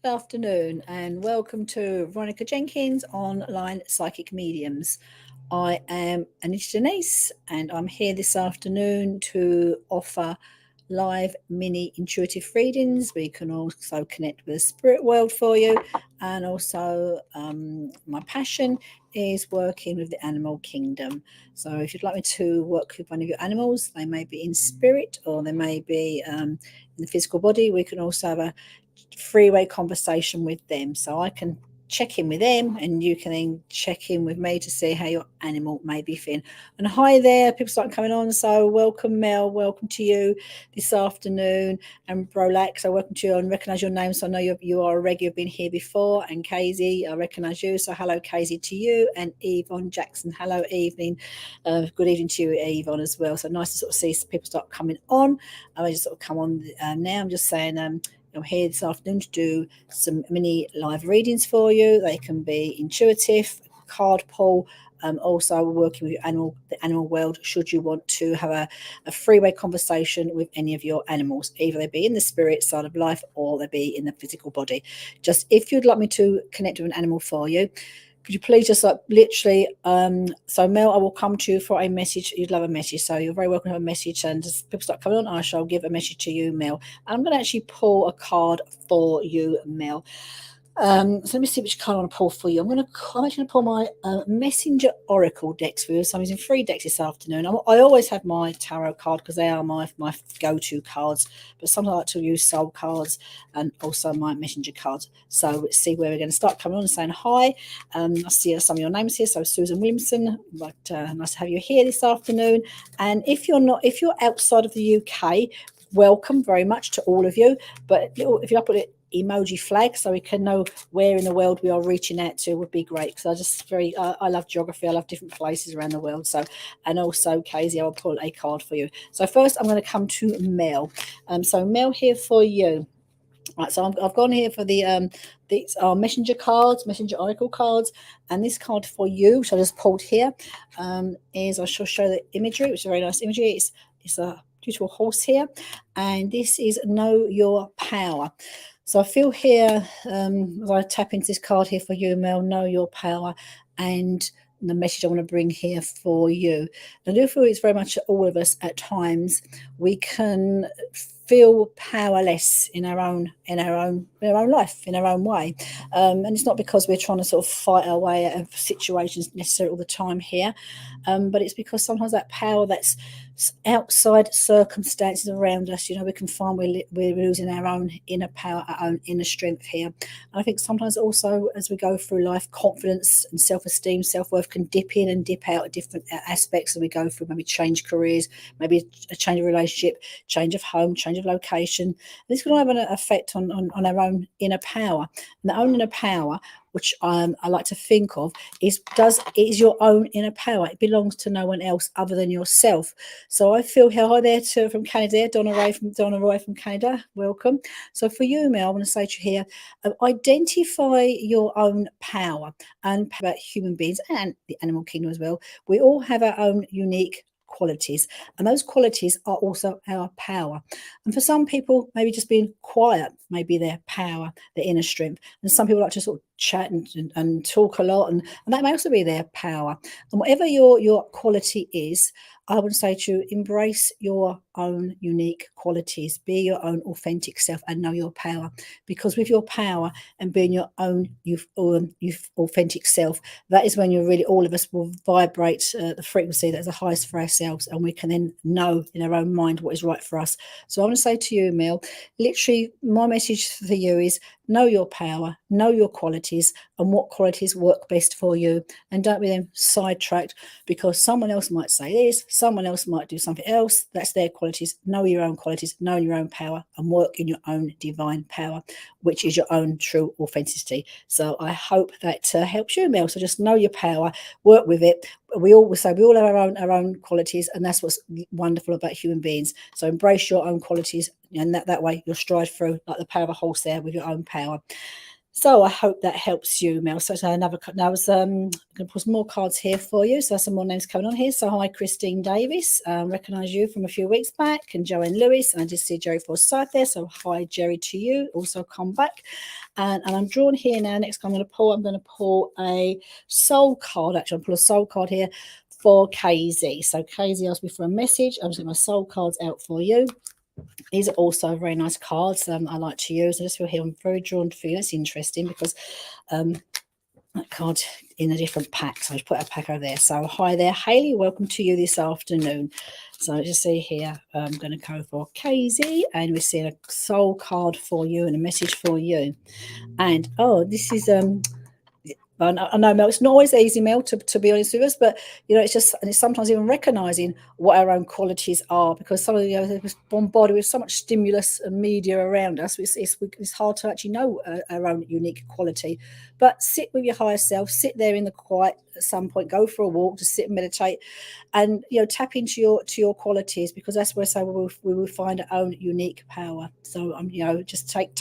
Good afternoon and welcome to Veronica Jenkins Online Psychic Mediums. I am Anita Denise and I'm here this afternoon to offer live mini intuitive readings. We can also connect with the spirit world for you, and also my passion is working with the animal kingdom. So if you'd like me to work with one of your animals, they may be in spirit or they may be in the physical body, we can also have a freeway conversation with them. So I can check in with them and you can then check in with me to see how your animal may be feeling. And hi there, people start coming on. So welcome Mel, welcome to you this afternoon. And Brolax, I welcome to you and recognise your name. So I know you are a regular, been here before. And Casey, I recognise you. So hello Casey to you. And Yvonne Jackson, hello evening. Good evening to you Yvonne as well. So nice to sort of see people start coming on. I just sort of come on now. I'm just saying I'm here this afternoon to do some mini live readings for you. They can be intuitive, card pull, also working with the animal world should you want to have a freeway conversation with any of your animals. Either they be in the spirit side of life or they be in the physical body. Just if you'd like me to connect with an animal for you, could you please just literally, so Mel, I will come to you for a message. You'd love a message. So you're very welcome to have a message. And as people start coming on, I shall give a message to you, Mel. And I'm going to actually pull a card for you, Mel. So let me see which card I want to pull for you. I'm actually going to pull my Messenger Oracle decks for you. So I'm using 3 decks this afternoon. I always have my tarot card because they are my go-to cards. But sometimes I like to use soul cards and also my messenger cards. So let's see where we're going to start coming on and saying hi. I see some of your names here. So Susan Williamson, but nice to have you here this afternoon. And if you're outside of the UK, welcome very much to all of you. But if you put it emoji flag so we can know where in the world we are reaching out to would be great, because I love geography. I love different places around the world. So, and also Casey, I'll pull a card for you. So first I'm going to come to Mel. So Mel, here for you. Right, so I've gone here for these are messenger cards, messenger oracle cards, and this card for you, which I just pulled here, is I shall show the imagery, which is a very nice imagery. It's a beautiful horse here, and this is Know Your Power. So I feel here, as I tap into this card here for you, Mel, know your power, and the message I want to bring here for you. I do feel it's very much all of us at times. We can feel powerless in our own life, in our own way, and it's not because we're trying to sort of fight our way out of situations necessarily all the time here, but it's because sometimes that power that's outside circumstances around us, we can find we're losing our own inner power, our own inner strength here. And I think sometimes also as we go through life, confidence and self-esteem, self-worth can dip in and dip out at different aspects as we go through, maybe change careers, maybe a change of relationship, change of home, change of location. This can all have an effect on our own inner power. And the own inner power, which I like to think of, is your own inner power. It belongs to no one else other than yourself. So I feel here, hi there from Canada, Donna Roy from Canada, welcome. So for you, Mel, I want to say to you here, identify your own power and about human beings and the animal kingdom as well. We all have our own unique qualities, and those qualities are also our power. And for some people, maybe just being quiet may be their power, their inner strength. And some people like to sort of chat and talk a lot, and that may also be their power. And whatever your quality is, I would say to embrace your own unique qualities, be your own authentic self and know your power. Because with your power and being your own authentic self, that is when you're really, all of us will vibrate the frequency that is the highest for ourselves, and we can then know in our own mind what is right for us. So I want to say to you, Mel, literally my message for you is know your power, know your qualities and what qualities work best for you, and don't be then sidetracked because someone else might say this, someone else might do something else. That's their qualities. Know your own qualities, know your own power, and work in your own divine power, which is your own true authenticity. So I hope that helps you, Mel. So just know your power, work with it. We all have our own qualities, and that's what's wonderful about human beings. So embrace your own qualities, and that way you'll stride through like the power of a horse there with your own power. So I hope that helps you, Mel. So another, now I was going to put some more cards here for you. So some more names coming on here. So hi, Christine Davis. Recognise you from a few weeks back, and Joanne Lewis. And I just see Jerry Forsyth there. So hi, Jerry, to you. Also come back. And I'm drawn here now. Next, I'm going to pull a soul card. Actually, I'll pull a soul card here for KZ. So KZ asked me for a message. I'm just getting my soul cards out for you. These are also very nice cards I like to use. I just feel here I'm very drawn to you. That's interesting because that card in a different pack. So I just put a pack over there. So hi there, Hayley. Welcome to you this afternoon. So just see here, I'm going to go for KZ, and we're seeing a soul card for you and a message for you. And oh, this is I know, Mel, it's not always easy, Mel, to be honest with us, but it's just, and it's sometimes even recognizing what our own qualities are, because some of we're bombarded with so much stimulus and media around us. It's hard to actually know our own unique quality. But sit with your higher self, sit there in the quiet at some point, go for a walk, just sit and meditate, and tap into your qualities, because that's where we will find our own unique power. So just take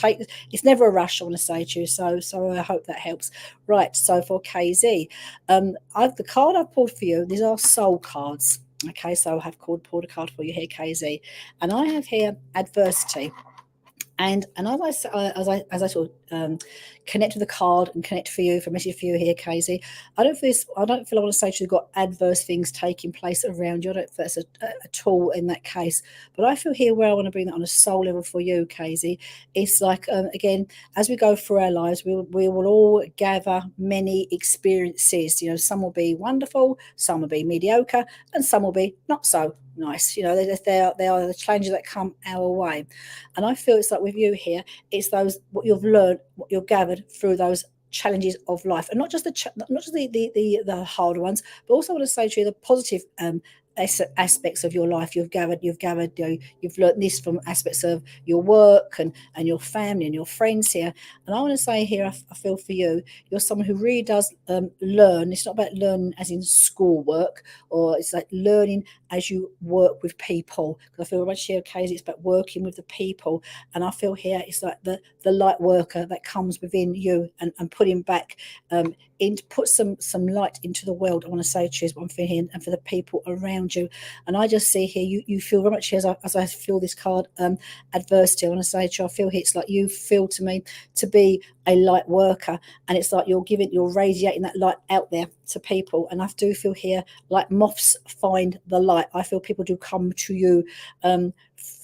it's never a rush, I want to say to you. So I hope that helps. Right, so for KZ, the card I've pulled for you, these are soul cards. Okay, so I have pulled a card for you here, KZ, and I have here adversity. And as I sort of connect with the card and connect for you, for a message for you here, Casey, I don't feel I want to say you've got adverse things taking place around you. I don't feel that's at all in that case. But I feel here where I want to bring that on a soul level for you, Casey. It's like, again, as we go through our lives, we will all gather many experiences. Some will be wonderful, some will be mediocre, and some will be not so nice. They are the challenges that come our way. And I feel it's like with you here, it's what you've learned, what you've gathered through those challenges of life, and not just the hard ones, but also I want to say to you the positive aspects of your life. You've gathered you've learned this from aspects of your work and your family and your friends here. And I want to say here, I feel for you, you're someone who really does learn. It's not about learning as in schoolwork, or it's like learning as you work with people. Because I feel much here, Casey, it's about working with the people. And I feel here it's like the light worker that comes within you, and putting back put some light into the world. I want to say to you is what I'm feeling here, and for the people around you. And I just see here you feel very much here, as I feel this card, adversity. I want to say to you, I feel here it's like you feel to me to be a light worker, and it's like you're radiating that light out there to people. And I do feel here like moths find the light. I feel people do come to you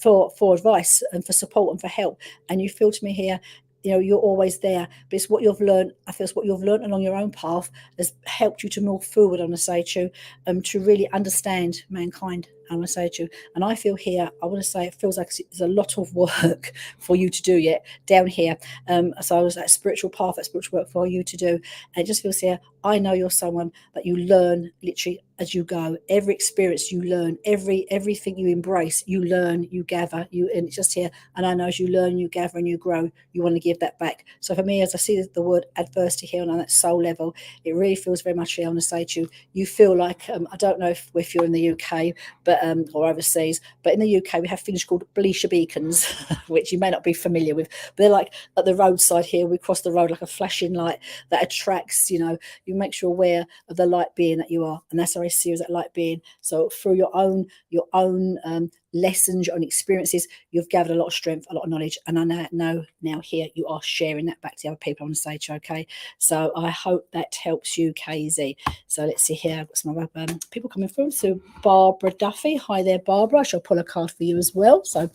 for advice and for support and for help, and you feel to me here you're always there. But it's what you've learned. I feel it's what you've learned along your own path has helped you to move forward, I want to say to you, to really understand mankind, I want to say to you. And I feel here, I want to say it feels like there's a lot of work for you to do yet down here. So I was that spiritual path, that spiritual work for you to do. And it just feels here, I know you're someone that you learn literally as you go. Every experience you learn, everything you embrace, you learn, you gather, and it's just here. And I know as you learn, you gather and you grow, you want to give that back. So for me, as I see the word adversity here on that soul level, it really feels very much here, I want to say to you, you feel like, I don't know if you're in the UK, but or overseas, but in the UK we have things called bleacher beacons, which you may not be familiar with, but they're like at the roadside here. We cross the road like a flashing light that attracts, you makes you aware of the light being that you are, and that's how I see you, as that light being. So through your own lessons, your own experiences, you've gathered a lot of strength, a lot of knowledge, and I know now here you are sharing that back to the other people. I want to say to you, okay, so I hope that helps you, KZ. So let's see here, I've got some other people coming through. So Barbara Duffy, hi there, Barbara. I shall pull a card for you as well. So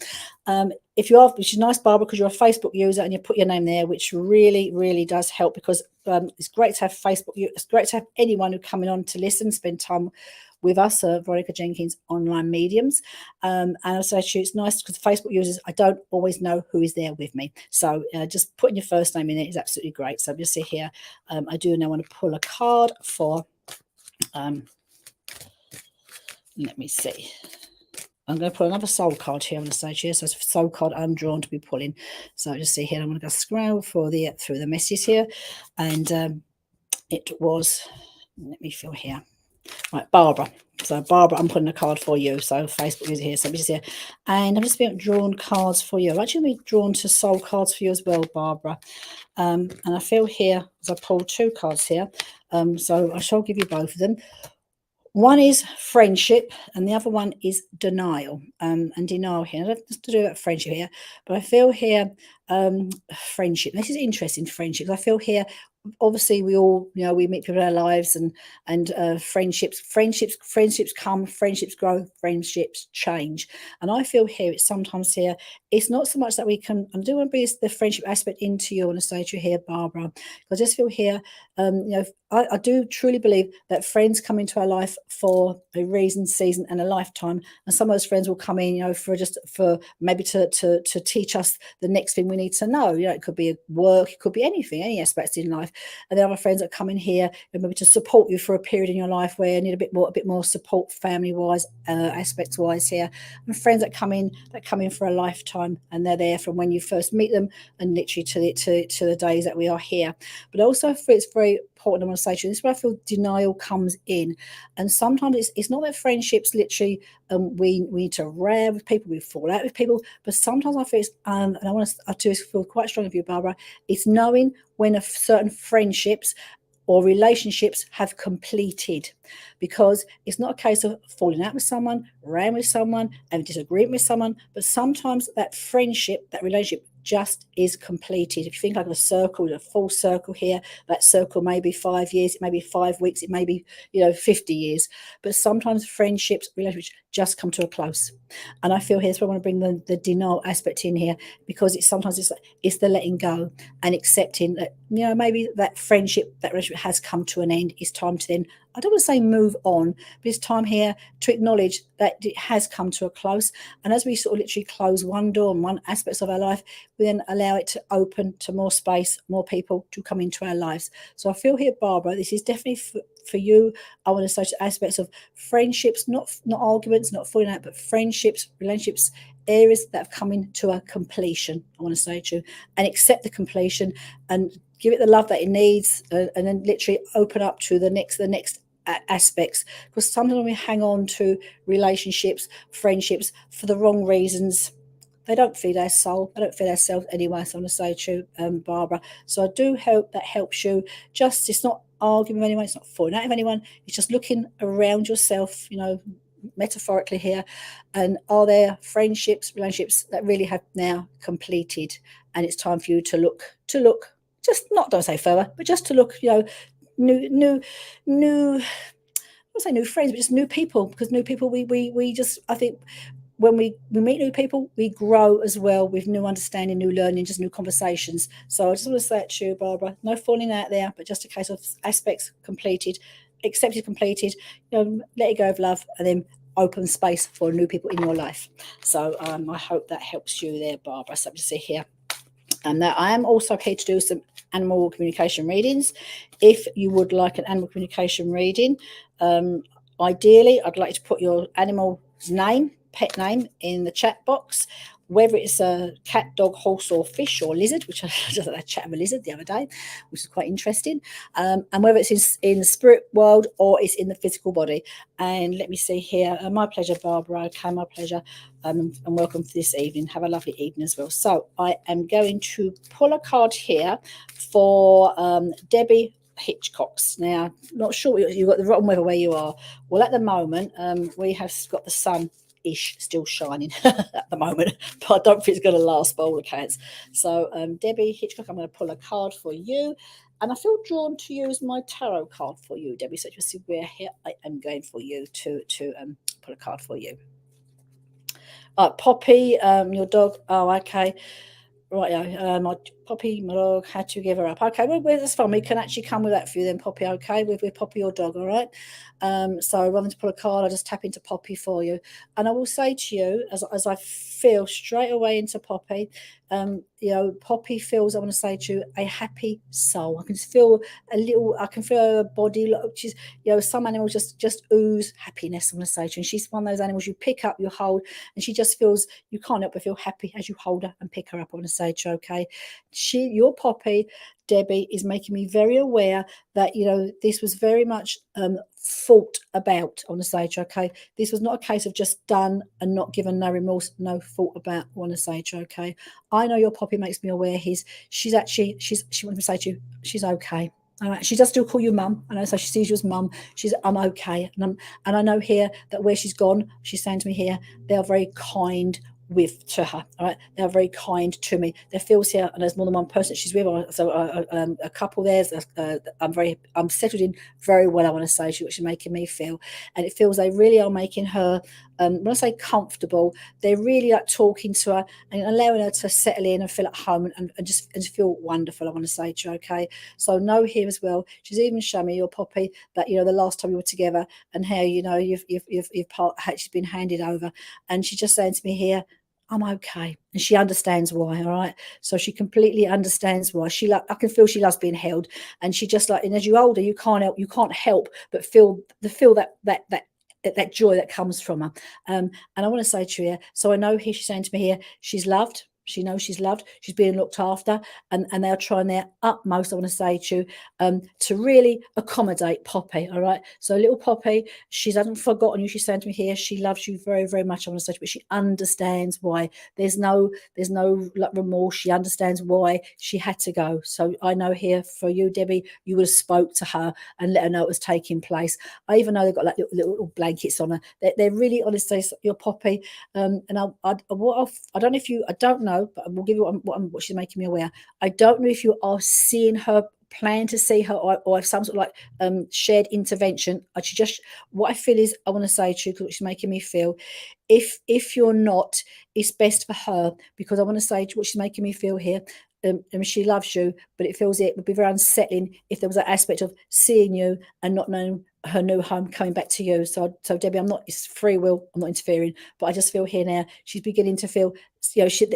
if you are, which is nice, Barbara, because you're a Facebook user and you put your name there, which really does help, because it's great to have Facebook. It's great to have anyone who's coming on to listen, spend time with us, Veronica Jenkins Online Mediums. And also, actually, it's nice because Facebook users, I don't always know who is there with me. So just putting your first name in it is absolutely great. So just see here, I do now want to pull a card for, let me see. I'm going to put another soul card here on the stage here. So it's a soul card I'm drawn to be pulling. So just see here, I'm going to go scroll through the messages here. And it was, let me feel here. Right, Barbara. So Barbara, I'm putting a card for you. So Facebook is here. So I'm just here. And I'm just being drawn cards for you. I've actually been drawn to soul cards for you as well, Barbara. And I feel here, as I pulled 2 cards here. So I shall give you both of them. One is friendship and the other one is denial. And denial here. I don't have to do about friendship here, but I feel here friendship. This is interesting, friendship. I feel here, obviously we all, we meet people in our lives, and friendships come, friendships grow, friendships change. And I feel here, it's sometimes here, it's not so much that we can, I do want to bring the friendship aspect into you. I want to say to you here, Barbara, because I just feel here, I do truly believe that friends come into our life for a reason, season, and a lifetime. And some of those friends will come in, for maybe to teach us the next thing we need to know. It could be work, it could be anything, any aspects in life. And then other friends that come in here, maybe to support you for a period in your life where you need a bit more support, family wise, aspects wise here. And friends that come in for a lifetime, and they're there from when you first meet them and literally to the days that we are here. But also, it's very important, I want to say to you, this is where I feel denial comes in. And sometimes it's not that friendships literally we need to rare with people, we fall out with people, but sometimes I feel it's, and I do feel quite strong of you, Barbara, it's knowing when a certain friendships or relationships have completed, because it's not a case of falling out with someone, ran with someone, and disagreeing with someone, but sometimes that friendship, that relationship just is completed. If you think like a circle, a full circle here, that circle may be 5 years, it may be 5 weeks, it may be 50 years, but sometimes friendships, relationships just come to a close. And I feel here's where I want to bring the denial aspect in here, because it's the letting go and accepting that maybe that friendship, that relationship has come to an end. It's time to then, I don't want to say move on, but it's time here to acknowledge that it has come to a close. And as we sort of literally close one door and one aspects of our life, we then allow it to open to more space, more people to come into our lives. So I feel here, Barbara, this is definitely for you. I want to say aspects of friendships, not arguments, not falling out, but friendships, relationships, areas that have come into a completion. I want to say to you, and accept the completion and give it the love that it needs, and then literally open up to the next aspects. Because sometimes when we hang on to relationships, friendships for the wrong reasons, they don't feed our soul, they don't feed ourselves anyway. So I'm going to say to you, Barbara, so I do hope that helps you. It's not arguing with anyone, it's not falling out of anyone, it's just looking around yourself, metaphorically here, and are there friendships, relationships that really have now completed, and it's time for you to look just not, don't say further, but just to look, new I don't say new friends, but just new people, because new people, we just, I think when we meet new people, we grow as well with new understanding, new learning, just new conversations. So I just want to say it to you, Barbara, no falling out there, but just a case of aspects completed, accepted, completed, let it go of love, and then open space for new people in your life. So I hope that helps you there, Barbara. So to see here. And now I am also here to do some animal communication readings. If you would like an animal communication reading, ideally, I'd like to put your animal's name, pet name, in the chat box, whether it's a cat, dog, horse, or fish, or lizard, which I just had a chat with a lizard the other day, which is quite interesting, and whether it's in the spirit world or it's in the physical body. And let me see here. My pleasure, Barbara. Okay, my pleasure. And welcome for this evening. Have a lovely evening as well. So I am going to pull a card here for Debbie Hitchcocks. Now, not sure you've got the wrong weather where you are. Well, at the moment, we have got the sun-ish still shining at the moment, but I don't think it's going to last by all accounts. So, Debbie Hitchcock, I'm going to pull a card for you. And I feel drawn to use my tarot card for you, Debbie. So you'll see where here I am going for you to pull a card for you. Poppy, your dog. Oh, okay. Right, my Poppy, my dog, had to give her up. Okay, well, that's fine. We can actually come with that for you then, Poppy, okay, with Poppy, your dog, all right? So rather than to pull a card, I'll just tap into Poppy for you. And I will say to you, as I feel straight away into Poppy, Poppy feels, I want to say to you, a happy soul. I can just feel I can feel her body, she's, some animals just ooze happiness, I want to say to you. And she's one of those animals you pick up, you hold, and she just feels, you can't help but feel happy as you hold her and pick her up, I want to say to you, okay? your Poppy, Debbie, is making me very aware that, you know, this was very much thought about. I want to say to you, okay, this was not a case of just done and not given, no remorse, no thought about. I want to say to you, okay, I know your Poppy makes me aware she wants to say to you, she's okay. All right. She does still call you mum. I know, so she sees you as mum. I'm okay. And I know here that where she's gone, she's saying to me here, they are very kind to her. All right. They are very kind to me. There feels here, and there's more than one person she's with. So a couple there's, I'm settled in very well, I want to say, which is making me feel. And it feels they really are making her, when I say comfortable, they're really like talking to her and allowing her to settle in and feel at home and just feel wonderful, I want to say to you, okay? So know here as well, she's even shown me, your Poppy, that, you know, the last time you were together and how, you know, you've she's been handed over, and she's just saying to me here, I'm okay. And she understands why, all right? So she completely understands why. I can feel she loves being held. And she just like, and as you're older, you can't help but feel that joy that comes from her. And I want to say to you, so I know here she's saying to me here, she's loved. She knows she's loved. She's being looked after, and they're trying their utmost, I want to say to you, to really accommodate Poppy. All right. So little Poppy, she hasn't forgotten you. She's saying to me here, she loves you very, very much, I want to say to you, but she understands why. There's no like remorse. She understands why she had to go. So I know here for you, Debbie, you would have spoke to her and let her know it was taking place. I even know they've got like little blankets on her. They're really, honestly, your Poppy. And I don't know if you, I don't know, but we'll give you what she's making me aware. I don't know if you are seeing her, plan to see her, or some sort of like shared intervention. What I feel is, I want to say to you, because she's making me feel, if you're not, it's best for her, because I want to say to what she's making me feel here. She loves you, but it feels it would be very unsettling if there was an aspect of seeing you and not knowing her new home coming back to you. So Debbie, it's free will, I'm not interfering, but I just feel here now she's beginning to feel, you know, she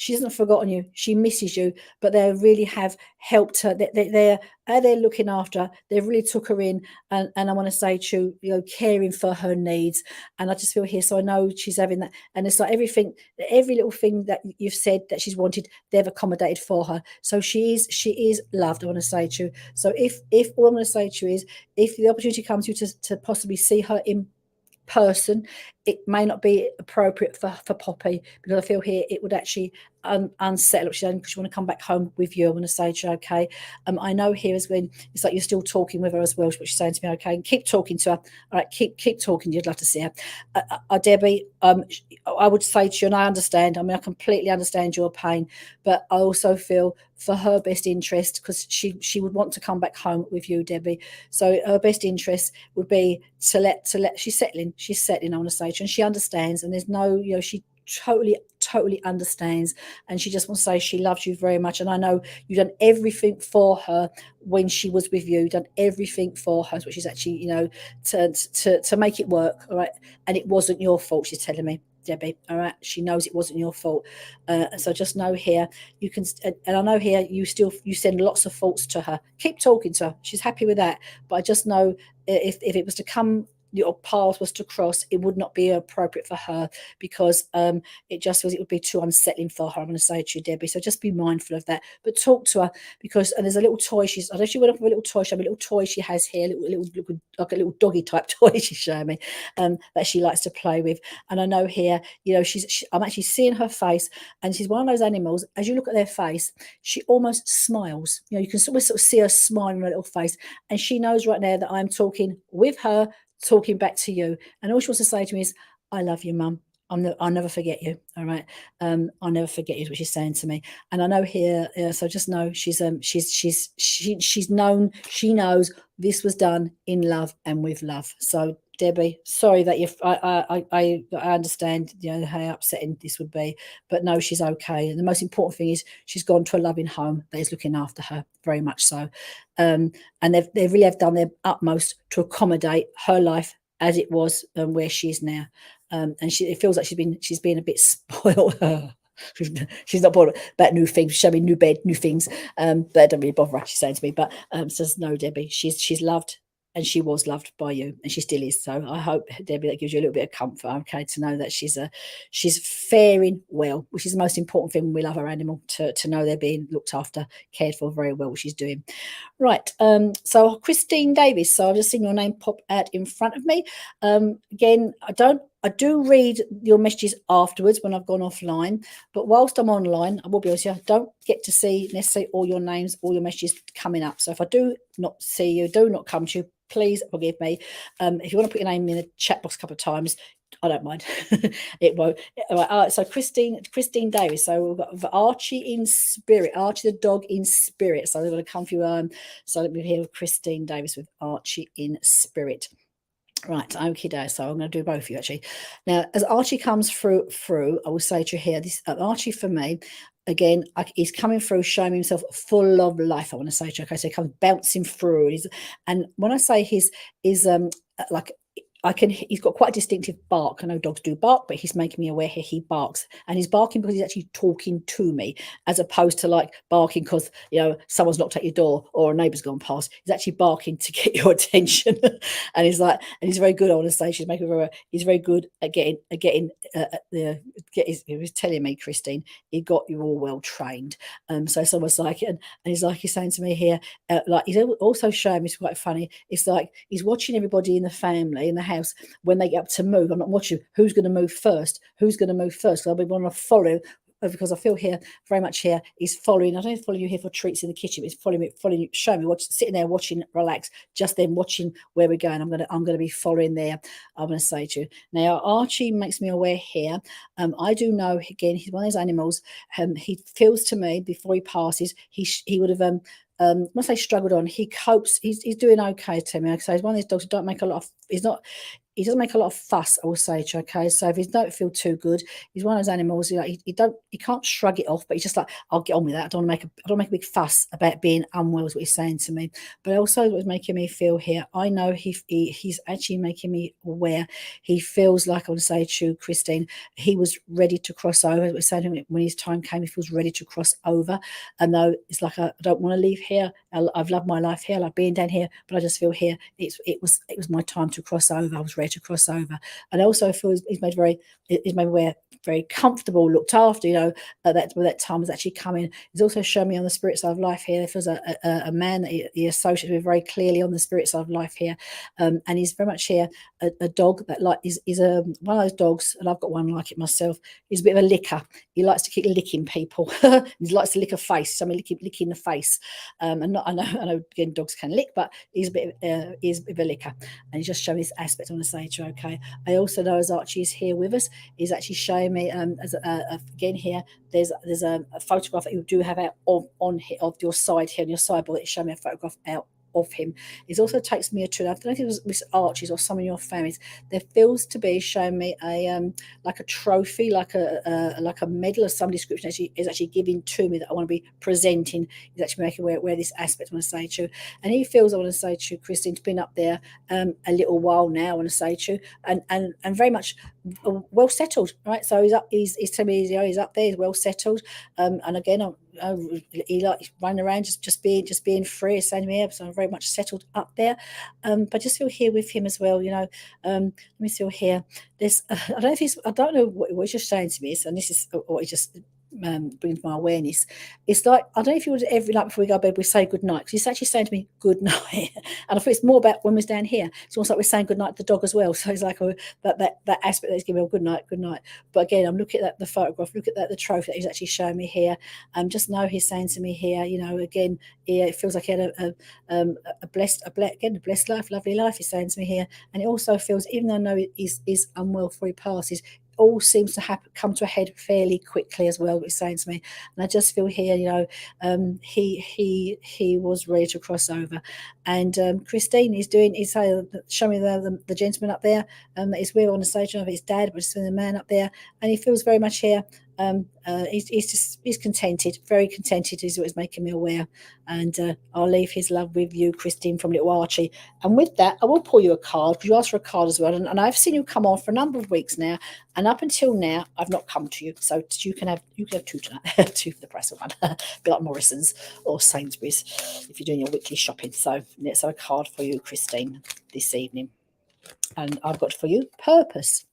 hasn't forgotten you, she misses you, but they really have helped her. They're looking after her. They really took her in, and I want to say to you know, caring for her needs. And I just feel here, so I know she's having that, and it's like every little thing that you've said that she's wanted, they've accommodated for her. So she is loved, I want to say to you. So if all I'm going to say to you is, if the opportunity comes to you to possibly see her in person, it may not be appropriate for Poppy, because I feel here it would actually unsettle she's because she want to come back home with you. I want to say to her, okay, I know here is when it's like you're still talking with her as well, but she's saying to me, okay, and keep talking to her. All right, keep talking. You'd love to see her. Debbie, I would say to you, and I understand, I mean, I completely understand your pain, but I also feel for her best interest, because she would want to come back home with you, Debbie. So her best interest would be to let she's settling, I want to say to her, and she understands, and there's no, you know, she totally understands, and she just wants to say she loves you very much. And I know you've done everything for her when she was with you, done everything for her, which is actually, you know, to make it work. All right, and it wasn't your fault, she's telling me, Debbie. All right, she knows it wasn't your fault. So just know here you can, and I know here you send lots of faults to her. Keep talking to her, she's happy with that, but I just know if it was to come, your path was to cross, it would not be appropriate for her, because it just was, it would be too unsettling for her, I'm going to say to you, Debbie. So just be mindful of that, but talk to her, because, and there's a little toy, I don't know if she went off with a little toy, a little toy she has here, little like a little doggy type toy she's showing me, that she likes to play with. And I know here, you know, I'm actually seeing her face, and she's one of those animals, as you look at their face, she almost smiles, you know, you can sort of see her smiling on her little face, and she knows right now that I'm talking with her, talking back to you, and all she wants to say to me is, I love you, Mum. I'll never forget you. All right, I'll never forget you, is what she's saying to me. And I know here, so just know she's known, she knows this was done in love and with love. So Debbie, sorry that I understand, you know, how upsetting this would be, but no, she's okay. And the most important thing is she's gone to a loving home that is looking after her very much so. And they really have done their utmost to accommodate her life as it was and where she is now. And it feels like she's been a bit spoiled. She's not bothered about new things, showing new bed, new things. That don't really bother her, she's saying to me. But says no, Debbie, she's loved. and she was loved by you, and she still is. So I hope, Debbie, that gives you a little bit of comfort, okay, to know that she's faring well, which is the most important thing when we love our animal, to know they're being looked after, cared for very well, which she's doing. Right, so Christine Davis, so I've just seen your name pop out in front of me. Again, I do read your messages afterwards when I've gone offline, but whilst I'm online, I will be honest with you, I don't get to see necessarily all your names, all your messages coming up. So if I do not see you, do not come to you, please forgive me. If you want to put your name in the chat box a couple of times, I don't mind. It won't. Right, so Christine Davis. So we've got Archie in spirit, Archie the dog in spirit. So they're going to come for you. So let me hear with Christine Davis with Archie in spirit. Right, okay, Dad. So I'm going to do both of you actually. Now, as Archie comes through, I will say to you here, this Archie for me, again, he's coming through, showing himself full of life. I want to say to you, okay, so he comes bouncing through, and when I say he's like, he's got quite a distinctive bark. I know dogs do bark, but he's making me aware here he barks, and he's barking because he's actually talking to me, as opposed to like barking because, you know, someone's knocked at your door or a neighbour's gone past. He's actually barking to get your attention. And he's very good. I want to say he's very good at getting he was telling me, Christine, he got you all well trained. So it's almost like, and he's saying to me here, like he's also showing me, it's quite funny. It's like he's watching everybody in the family in the house when they get up to move. I'm not watching who's going to move first. I'll be want to follow, because I feel here very much here he's following. I don't follow you here for treats in the kitchen. He's following you, showing me, sitting there watching, relax, just then watching where we're going. I'm gonna be following there. I'm gonna say to you now, Archie makes me aware here. I do know, again, he's one of those animals. He feels to me before he passes, he would have must say struggled on. He copes. He's doing okay to me. So he's one of these dogs who don't make a lot of. He doesn't make a lot of fuss, I will say to you, okay? So if he don't feel too good, he's one of those animals, he can't shrug it off, but he's just like, I'll get on with that. I don't make a big fuss about being unwell, is what he's saying to me. But also what was making me feel here, I know he's actually making me aware. He feels like, I would say to you, Christine, he was ready to cross over. We're saying when his time came, he feels ready to cross over. And though it's like, I don't want to leave here. I've loved my life here, I like being down here, but I just feel here, it was my time to cross over. I was ready to cross over. And I also feel he's made very comfortable, looked after, that time was actually coming. He's also shown me on the spirit side of life here. There feels a man that he associates with very clearly on the spirit side of life here. And he's very much here, a dog that is one of those dogs, and I've got one like it myself. He's a bit of a licker. He likes to keep licking people. He likes to lick a face, somebody licking the face. I know again, dogs can lick, but he's a bit of a licker. And he's just showing this aspect on the stage. Okay. I also know as Archie is here with us, he's actually showing me again here. There's a photograph that you do have out of your side here on your sideboard. It's showing me a photograph out of him. It also takes me to, I don't know if it was Miss Archie's or some of your families. There feels to be showing me a like a trophy, like a medal of some description is actually giving to me that I want to be presenting. He's actually making where this aspect I want to say to you. And he feels, I want to say to you, Christine's been up there a little while now, I want to say to you, and very much well settled, right? So he's telling me he's up there, he's well settled. And again, he likes running around, just being free, saying to me, so I'm very much settled up there. But I just feel here with him as well, let me feel here. There's I don't know what he's just saying to me, and this is what he just brings my awareness. It's like, I don't know if you would every night before we go to bed we say good night, because he's actually saying to me good night. And I feel it's more about when we're down here, it's almost like we're saying good night to the dog as well. So it's like that aspect that he's giving me, good night. But again, I'm looking at the photograph, look at the trophy that he's actually showing me here, and just know he's saying to me here, again, it feels like he had a blessed life, lovely life, he's saying to me here. And it also feels, even though I know he's unwell before he passes, all seems to come to a head fairly quickly as well, what he's saying to me. And I just feel here, he was ready to cross over. And Christine is showing me the gentleman up there that is with on the stage of his dad, but it's the man up there, and he feels very much here He's contented, very contented is what is making me aware. And I'll leave his love with you, Christine, from little Archie. And with that, I will pull you a card because you asked for a card as well. And I've seen you come on for a number of weeks now, and up until now, I've not come to you. So you can have two tonight, two for the price of one, a bit like Morrison's or Sainsbury's if you're doing your weekly shopping. So let's have a card for you, Christine, this evening. And I've got for you purpose.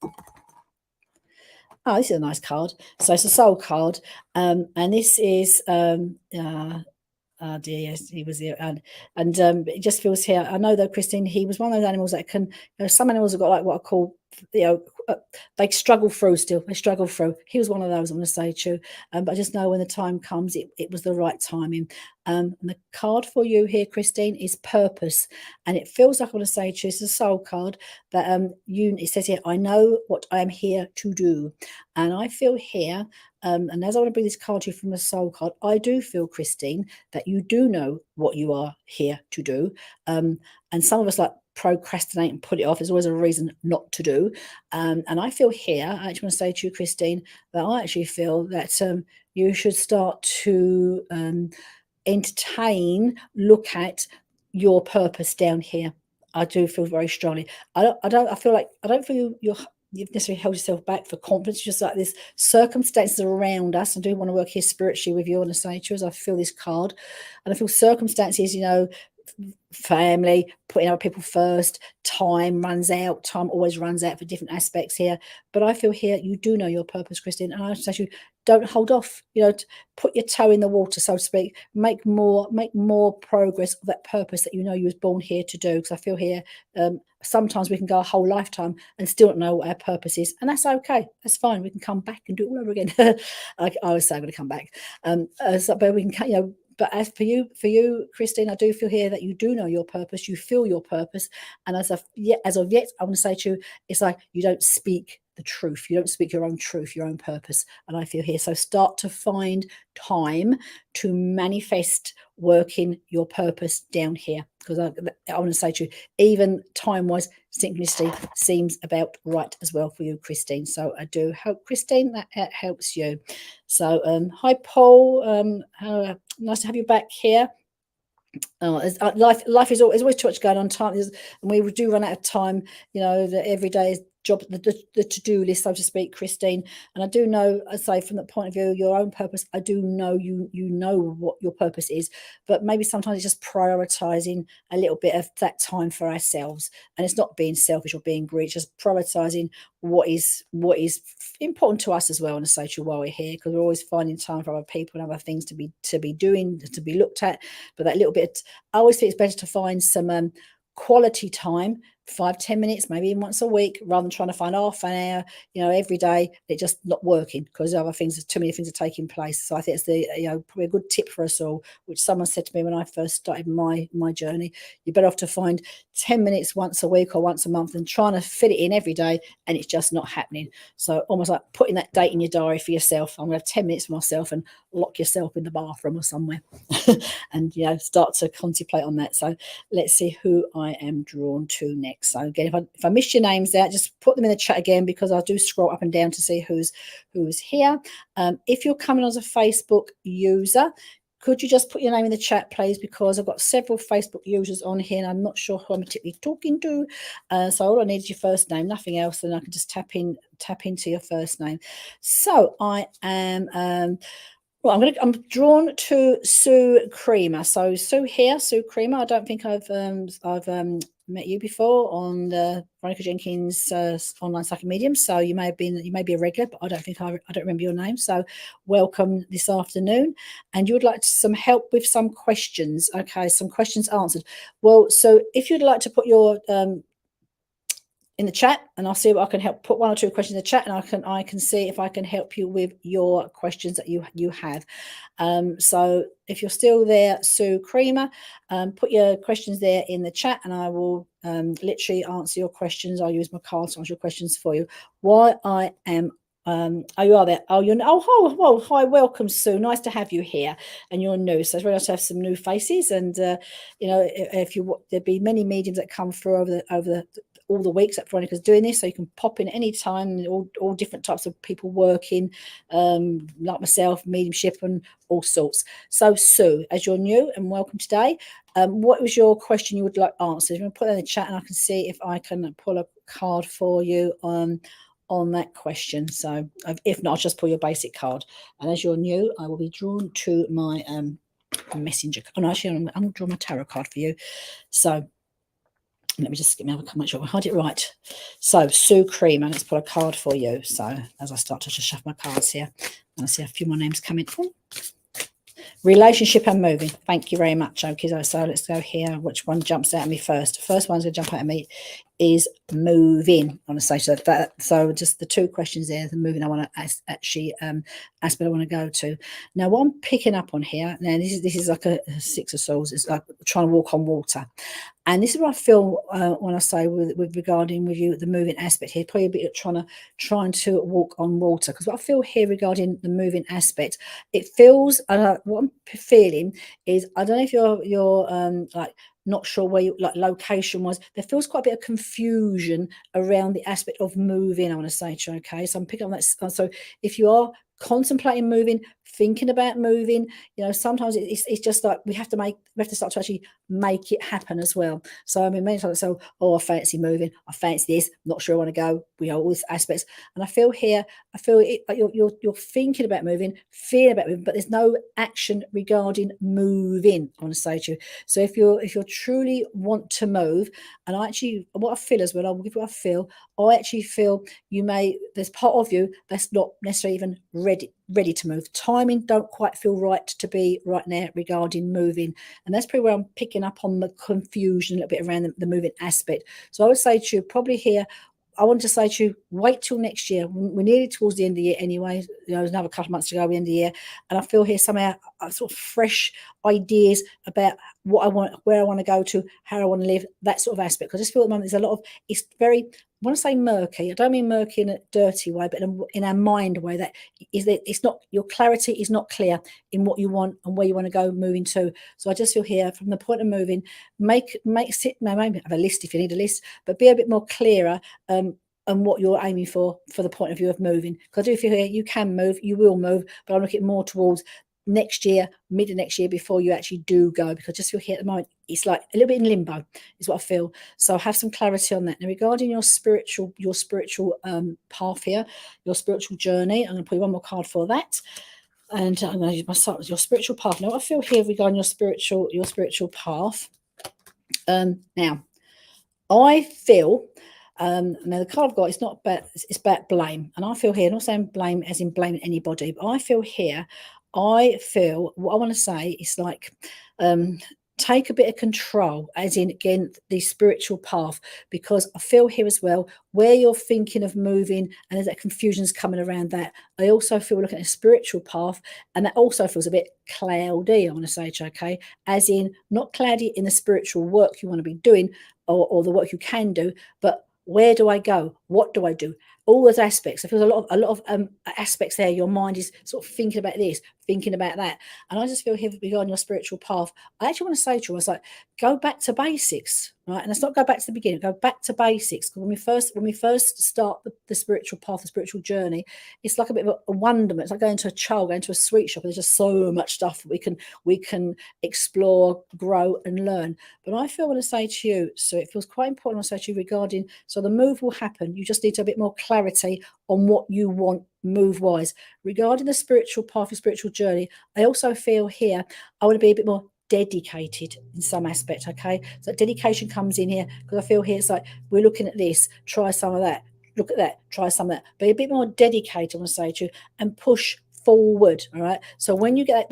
Oh, this is a nice card. So it's a soul card, and this is oh dear, yes, he was here, and it just feels here. I know though, Christine, he was one of those animals that can. Some animals have got like what I call, they struggle through still. They struggle through. He was one of those. I'm going to say to you, but I just know when the time comes, it was the right timing. And the card for you here, Christine, is purpose, and it feels like I'm going to say to you, it's a soul card that it says here, I know what I am here to do, and I feel here. And as I want to bring this card to you from a soul card, I do feel, Christine, that you do know what you are here to do. And some of us like procrastinate and put it off. There's always a reason not to do. And I feel here, I actually want to say to you, Christine, that I actually feel that you should start to look at your purpose down here. I do feel very strongly. I don't feel you've necessarily held yourself back for confidence, just like this circumstances around us. I do want to work here spiritually with you on the stage as I feel this card, and I feel circumstances, family, putting other people first, time always runs out for different aspects here. But I feel here you do know your purpose, Christine, and I say to you, don't hold off, put your toe in the water, so to speak, make more progress of that purpose that you was born here to do. Because I feel here sometimes we can go a whole lifetime and still not know what our purpose is, and that's okay, that's fine. We can come back and do it all over again. I always say I'm going to come back, but we can, but as for you, Christine, I do feel here that you do know your purpose. You feel your purpose, and as of yet, I want to say to you, it's like you don't speak the truth. You don't speak your own truth, your own purpose. And I feel here, so start to find time to manifest working your purpose down here, because I want to say to you, even time-wise, synchronicity seems about right as well for you, Christine. So I do hope, Christine, that helps you. So hi, Paul. Nice to have you back here. Life is always too much going on. Time and we do run out of time. Every day is job, the to-do list, so to speak, Christine. And I do know, I say from the point of view, your own purpose, I do know you know what your purpose is, but maybe sometimes it's just prioritizing a little bit of that time for ourselves. And it's not being selfish or being greedy, just prioritizing what is important to us as well, and to say to you while we're here, because we're always finding time for other people and other things to be doing, to be looked at. But that little bit, I always think it's better to find some quality time, 5-10 minutes, maybe even once a week, rather than trying to find half an hour, every day. It's just not working because too many things are taking place. So I think it's probably a good tip for us all, which someone said to me when I first started my journey. You're better off to find 10 minutes once a week or once a month than trying to fit it in every day, and it's just not happening. So almost like putting that date in your diary for yourself. I'm going to have 10 minutes for myself, and lock yourself in the bathroom or somewhere and start to contemplate on that. So let's see who I am drawn to next. So again, if I missed your names out, just put them in the chat again, because I do scroll up and down to see who's here. If you're coming as a Facebook user, could you just put your name in the chat, please? Because I've got several Facebook users on here, and I'm not sure who I'm particularly talking to. So all I need is your first name, nothing else, and I can just tap into your first name. So I am. Well, I'm drawn to Sue Creamer. So Sue Creamer. I don't think I've met you before on the Veronica Jenkins online psychic medium. So you may be a regular, but I don't remember your name. So welcome this afternoon. And you would like some help with some questions. Okay, some questions answered. Well, so if you'd like to put your in the chat, and I'll see what I can help. Put 1 or 2 questions in the chat, and I can see if I can help you with your questions that you have. So if you're still there, Sue Creamer, put your questions there in the chat, and I will literally answer your questions. I'll use my cards to answer your questions for you. Why I am Oh, you are there. Oh, you're. Oh, well, hi, welcome, Sue. Nice to have you here, and you're new, so it's very nice to have some new faces. And you know, if you there'd be many mediums that come through over the all the weeks that Veronica's doing this, so you can pop in any time. All different types of people working, like myself, mediumship, and all sorts. So, Sue, as you're new, and welcome today. What was your question you would like answered? I'm going to put it in the chat, and I can see if I can pull a card for you on that question. So if not, I'll just pull your basic card. And as you're new, I will be drawn to my messenger. Oh no, actually, I'm going to draw my tarot card for you. So let me just make sure I had it right. So Sue Creamer, let's pull a card for you. So as I start to just shuffle my cards here, and I see a few more names coming. Relationship and moving. Thank you very much. Okay, so let's go here. Which one jumps out at me first? The first one's going to jump out at me is moving. I want to say so just the two questions there, the moving I want to actually aspect I want to go to. Now what I'm picking up on here, now this is like a Six of Swords. It's like trying to walk on water. And this is what I feel when I say with regarding with you the moving aspect here, probably a bit trying to walk on water, because what I feel here regarding the moving aspect, it feels what I'm feeling is, I don't know if you're like not sure where you like location was. There feels quite a bit of confusion around the aspect of moving, I want to say to you. Okay, so I'm picking on that. So if you are contemplating moving, thinking about moving, you know, sometimes it's just like we have to start to actually make it happen as well. So I mean, many times, so I fancy moving, I fancy this, I'm not sure I want to go, you know, all these aspects. And I feel here, like you're thinking about moving, feeling about moving, but there's no action regarding moving, I want to say to you. So if you're truly want to move, and what I feel as well, I'll give you what I feel. I actually feel there's part of you that's not necessarily even ready to move. Timing don't quite feel right to be right now regarding moving. And that's probably where I'm picking up on the confusion a little bit around the moving aspect. So I would say to you, probably here, I want to say to you, wait till next year. We're nearly towards the end of the year anyway. You know, there's another couple of months to go at the end of the year. And I feel here somehow sort of fresh ideas about what I want, where I want to go to, how I want to live, that sort of aspect. Because I just feel at the moment there's a lot of, it's very, I want to say murky. I don't mean murky in a dirty way, but in a mind way, that is that it's not, your clarity is not clear in what you want and where you want to go moving to. So I just feel here from the point of moving, maybe have a list if you need a list, but be a bit more clearer and what you're aiming for the point of view of moving. Because I do feel here you can move, you will move, but I'm looking more towards next year, mid of next year, before you actually do go, because I just feel here at the moment it's like a little bit in limbo is what I feel. So have some clarity on that. Now regarding your spiritual path here, your spiritual journey, I'm going to put you one more card for that. And I'm going to use your spiritual path. Now what I feel here regarding your spiritual path, now I feel now the card I've got is not about, it's about blame. And I feel here, not saying blame as in blaming anybody, but I feel here, what I want to say is like take a bit of control, as in again the spiritual path, because I feel here as well where you're thinking of moving and there's that confusion's coming around that. I also feel looking at a spiritual path, and that also feels a bit cloudy, I want to say, okay, as in not cloudy in the spiritual work you want to be doing or the work you can do, but where do I go? What do I do? All those aspects. I feel a lot of aspects there. Your mind is sort of thinking about this, thinking about that. And I just feel here regarding your spiritual path, I actually want to say to you, I was like, go back to basics, right? And let's not go back to the beginning, go back to basics. Because when we first start the spiritual path, the spiritual journey, it's like a bit of a wonderment. It's like going to a sweet shop. There's just so much stuff that we can explore, grow, and learn. But I feel, I want to say to you, so it feels quite important to say to you regarding, so the move will happen. You just need to have a bit more clarity on what you want move wise. Regarding the spiritual path, the spiritual journey, I also feel here I want to be a bit more dedicated in some aspect. Okay, so dedication comes in here, because I feel here it's like we're looking at this, try some of that, look at that, try some of that, but a bit more dedicated, I want to say to you, and push forward. All right, so when you get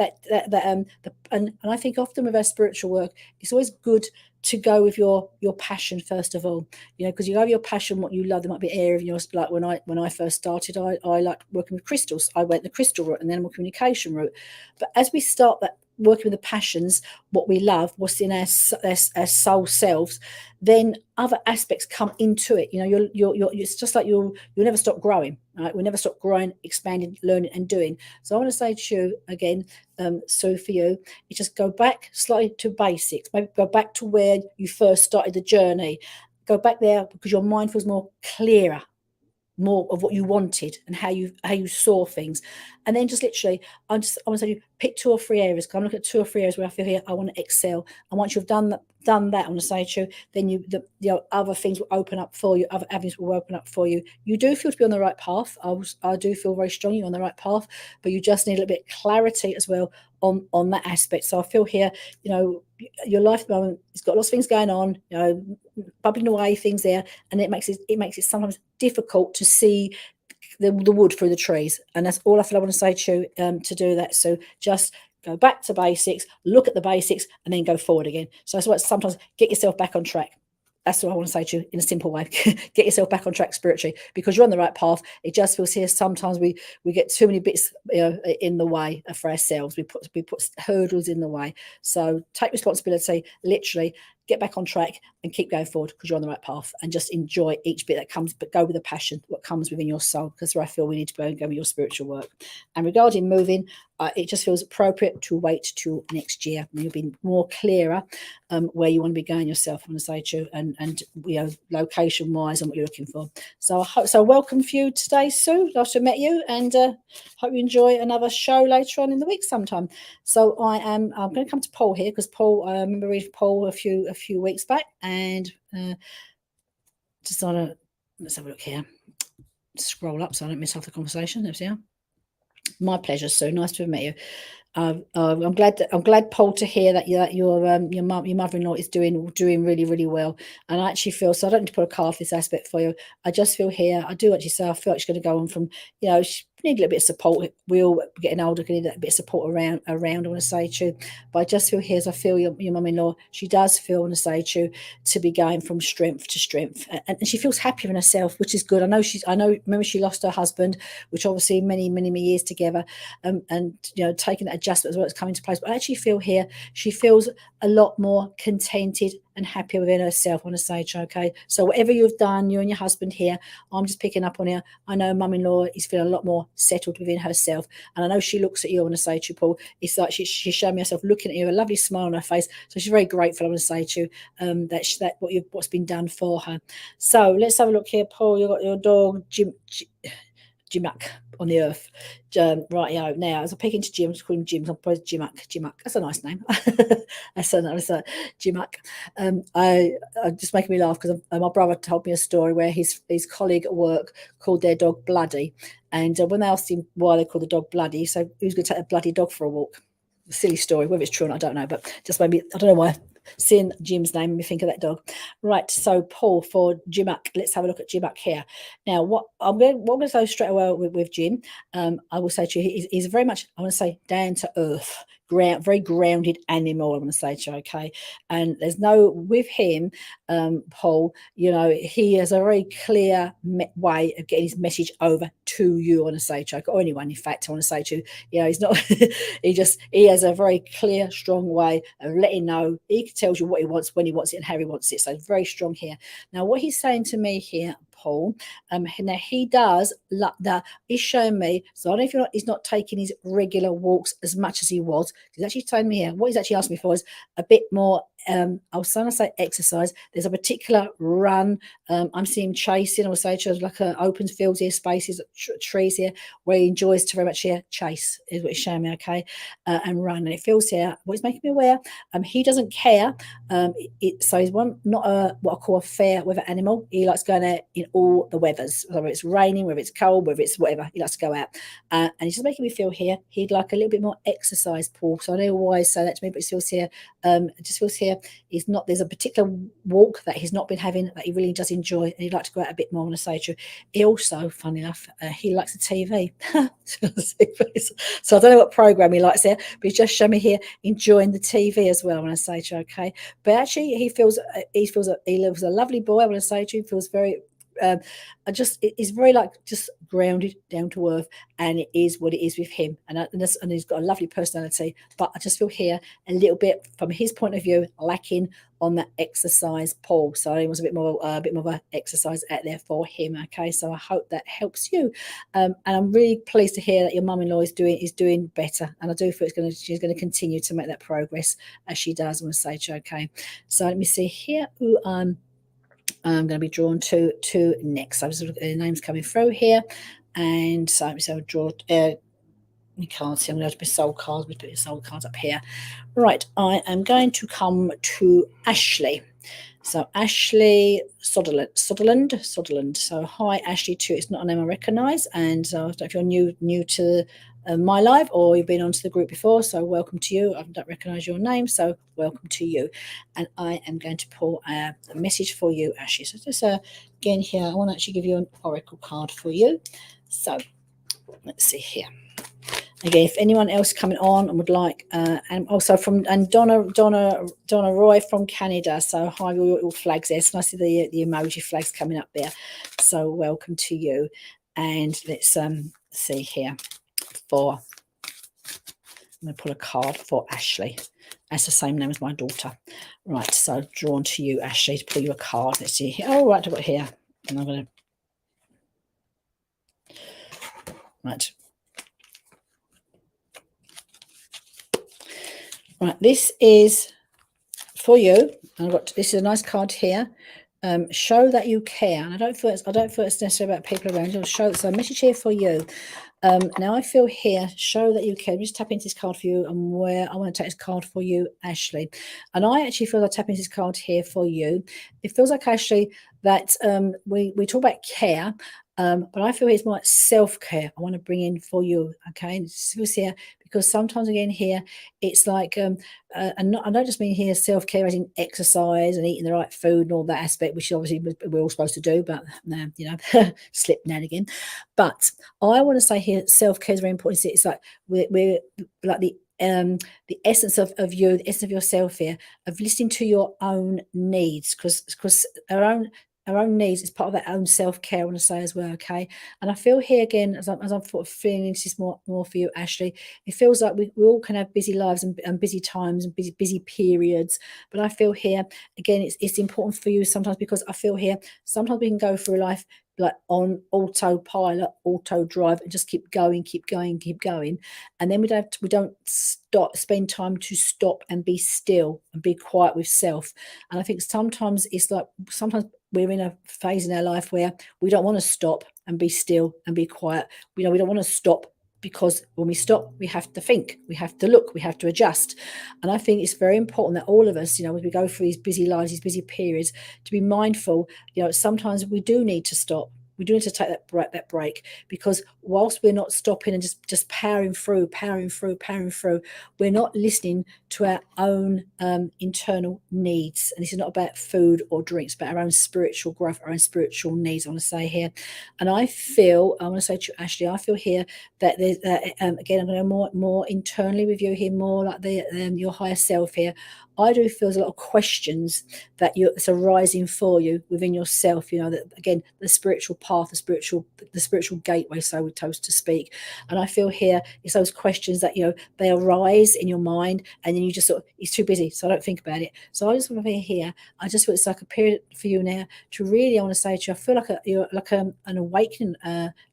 and I think often with our spiritual work, it's always good to go with your passion first of all, you know, because you have your passion, what you love. There might be an area of yours, like when I first started, I liked working with crystals. I went the crystal route and then more communication route. But as we start working with the passions, what we love, what's in our soul selves, then other aspects come into it. You know, you're it's just like you'll never stop growing, right? We never stop growing, expanding, learning, and doing. So I want to say to you again, so for you, you just go back slightly to basics. Maybe go back to where you first started the journey. Go back there because your mind feels more clearer, more of what you wanted and how you saw things. And then just literally, I want to say you pick 2 or 3 areas. I'm looking at 2 or 3 areas where I feel here I want to excel. And once you've done that, I want to say to you, then the other things will open up for you, other avenues will open up for you. You do feel to be on the right path. I do feel very strongly on the right path, but you just need a little bit of clarity as well on that aspect. So I feel here, you know, your life at the moment, it's got lots of things going on, you know, bubbling away, things there, and it makes it sometimes difficult to see the wood through the trees. And that's all I feel I want to say to you, to do that. So just go back to basics, look at the basics, and then go forward again. So that's what sometimes get yourself back on track. That's what I want to say to you in a simple way. Get yourself back on track spiritually because you're on the right path. It just feels here sometimes we get too many bits, you know, in the way for ourselves. We put hurdles in the way. So take responsibility, literally get back on track and keep going forward because you're on the right path, and just enjoy each bit that comes, but go with the passion, what comes within your soul, because I feel we need to go with your spiritual work. And regarding moving, it just feels appropriate to wait till next year when you'll be more clearer where you want to be going yourself, I'm going to say to you, and you know, location wise and what you're looking for. So I hope so. Welcome for you today, Sue. Nice to have met you, and hope you enjoy another show later on in the week sometime. So I'm going to come to Paul here because Paul, I remember reading Paul a few weeks back, and just on a, let's have a look here. Scroll up so I don't miss half the conversation. There we are. My pleasure, Sue. Nice to have met you. I'm glad, Paul, to hear that your mother-in-law is doing really, really well. And I actually feel, so I don't need to put a card for this aspect for you. I just feel here, I do actually say I feel like she's going to go on from, you know, she need a little bit of support. We all getting older, can need a bit of support around. I want to say to you, but I just feel here, as I feel your mum-in-law, she does feel, I want to say to you, to be going from strength to strength, and she feels happier in herself, which is good. Remember she lost her husband, which obviously many years together, and you know, taking that adjustment as well as coming to place. But I actually feel here she feels a lot more contented and happier within herself, I want to say to you, okay? So whatever you've done, you and your husband here, I'm just picking up on here. I know mum-in-law is feeling a lot more settled within herself, and I know she looks at you, I want to say to you, Paul, it's like she's showing me herself looking at you, a lovely smile on her face, so she's very grateful, I want to say to you, that what's been done for her. So let's have a look here, Paul. You've got your dog Jimak on the earth. Right, you know, now as I pick into Jim, just call him Jim. I'll put Jimak. That's a nice name. That's a nice Jimak. I just making me laugh because my brother told me a story where his colleague at work called their dog Bloody, and when they asked him why they called the dog Bloody, he said, "Who's going to take a bloody dog for a walk?" A silly story, whether it's true or not, I don't know, but just maybe, I don't know why. Seeing Jim's name made me think of that dog. Right, so Paul, for Jimak, let's have a look at Jimak here. Now, what I'm going to say straight away with Jim, I will say to you, he's very much, I want to say, down to earth, very grounded animal, I want to say to you, okay? And there's no, with him, Paul, you know, he has a very clear way of getting his message over to you, I want to say to you, or anyone, in fact, I want to say to you, you know, he's not, he has a very clear, strong way of letting know. He tells you what he wants, when he wants it, and how he wants it. So very strong here. Now, what he's saying to me here, Paul, now he does like that. He's showing me. So I don't know if he's not taking his regular walks as much as he was. He's actually telling me here. What he's actually asked me for is a bit more. I was trying to say exercise. There's a particular run. I'm seeing chasing. I would say like open fields here, spaces, trees here, where he enjoys to very much here. Chase is what he's showing me, okay, and run. And it feels here. What he's making me aware. He doesn't care. So he's not what I call a fair weather animal. He likes going out in all the weathers, whether it's raining, whether it's cold, whether it's whatever. He likes to go out, and he's just making me feel here. He'd like a little bit more exercise, Paul. So I don't know why I say that to me, but it feels here. It just feels here. There's a particular walk that he's not been having that he really does enjoy, and he'd like to go out a bit more, I want to say to you. He also, funny enough, he likes the TV. So I don't know what program he likes there, but he's just showing me here enjoying the TV as well, I want to say to you, okay. But actually he lives a lovely boy, I want to say to you. He feels very it's very like just grounded, down to earth, and it is what it is with him. And he's got a lovely personality, but I just feel here a little bit from his point of view lacking on that exercise pull. So it was a bit more of an exercise out there for him. Okay, so I hope that helps you. And I'm really pleased to hear that your mum-in-law is doing better. And I do feel she's going to continue to make that progress as she does. I want to say to you, okay. So let me see here who I'm going to be drawn to next. So the names coming through here, and so I'll draw. You can't see. I'm going to put soul cards. We put soul cards up here. Right. I am going to come to Ashley. So Ashley Sutherland. So hi Ashley too. It's not a name I recognise, and I don't know if you're new to my live or you've been onto the group before. So welcome to you. I don't recognise your name, so welcome to you. And I am going to pull a message for you, Ashley. So just again here, I want to actually give you an oracle card for you. So let's see here. Again, if anyone else coming on and would like, and also Donna Roy from Canada. So hi, your flags there. It's nice to see the emoji flags coming up there. So welcome to you. And let's see here I'm going to pull a card for Ashley. That's the same name as my daughter. Right, so drawn to you, Ashley, to pull you a card. Let's see here. Oh, right, I've got here. And I'm going to... Right. Right, this is for you. This is a nice card here. Show that you care. And I don't feel it's necessarily about people around you. So a message here for you. Now I feel here, show that you care. Just tap into this card for you, and where I want to take this card for you, Ashley. And I actually feel like tapping this card here for you. It feels like, Ashley, that we talk about care, but I feel it's more like self-care I want to bring in for you, okay? And this feels here because sometimes again here it's like and I don't just mean here self-care as in exercise and eating the right food and all that aspect, which obviously we're all supposed to do, but you know, slip now and again. But I want to say here self-care is very important. It's like we're like the essence of you, the essence of yourself here, of listening to your own needs, because our own needs is part of that own self-care, I want to say as well, okay? And I feel here again, as I'm sort of feeling this is more for you, Ashley, it feels like we all can have busy lives and busy times and busy periods, but I feel here, again, it's important for you sometimes, because I feel here, sometimes we can go through life like on autopilot, auto drive, and just keep going, and then we don't spend time to stop and be still and be quiet with self. And I think sometimes it's like we're in a phase in our life where we don't want to stop and be still and be quiet. We don't want to stop, because when we stop, we have to think, we have to look, we have to adjust. And I think it's very important that all of us, you know, as we go through these busy lives, these busy periods, to be mindful, you know, sometimes we do need to stop. We do need to take that break, because whilst we're not stopping and just powering through, we're not listening to our own internal needs. And this is not about food or drinks, but our own spiritual growth, our own spiritual needs, I want to say here. And I want to say to Ashley, I feel here that there's again, I'm going to go more internally with you here, more like your higher self here. I do feel there's a lot of questions that's arising for you within yourself, you know, that again, the spiritual path, the spiritual gateway, so to speak. And I feel here it's those questions that, you know, they arise in your mind, and then you just sort of, it's too busy, so I don't think about it. So I just want to be here. I just feel it's like a period for you now to really, I want to say to you, I feel like you're like an awakening,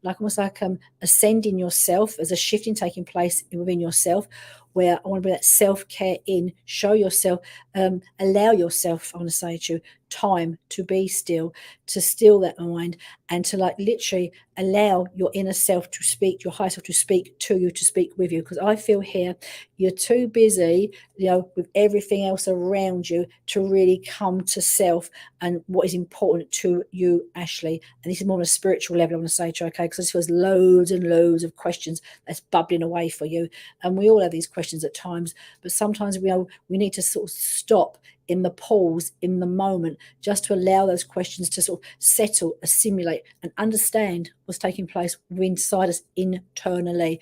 like almost like ascending yourself. There's a shifting taking place within yourself, where I want to bring that self-care in, show yourself, allow yourself, I want to say to you, time to be still, to still that mind, and to like literally allow your inner self to speak, your higher self to speak to you, to speak with you. Because I feel here you're too busy, you know, with everything else around you to really come to self and what is important to you, Ashley. And this is more on a spiritual level, I want to say to you, okay, because this was loads and loads of questions that's bubbling away for you. And we all have these questions at times, but sometimes we need to sort of stop in the pause, in the moment, just to allow those questions to sort of settle, assimilate, and understand what's taking place inside us internally.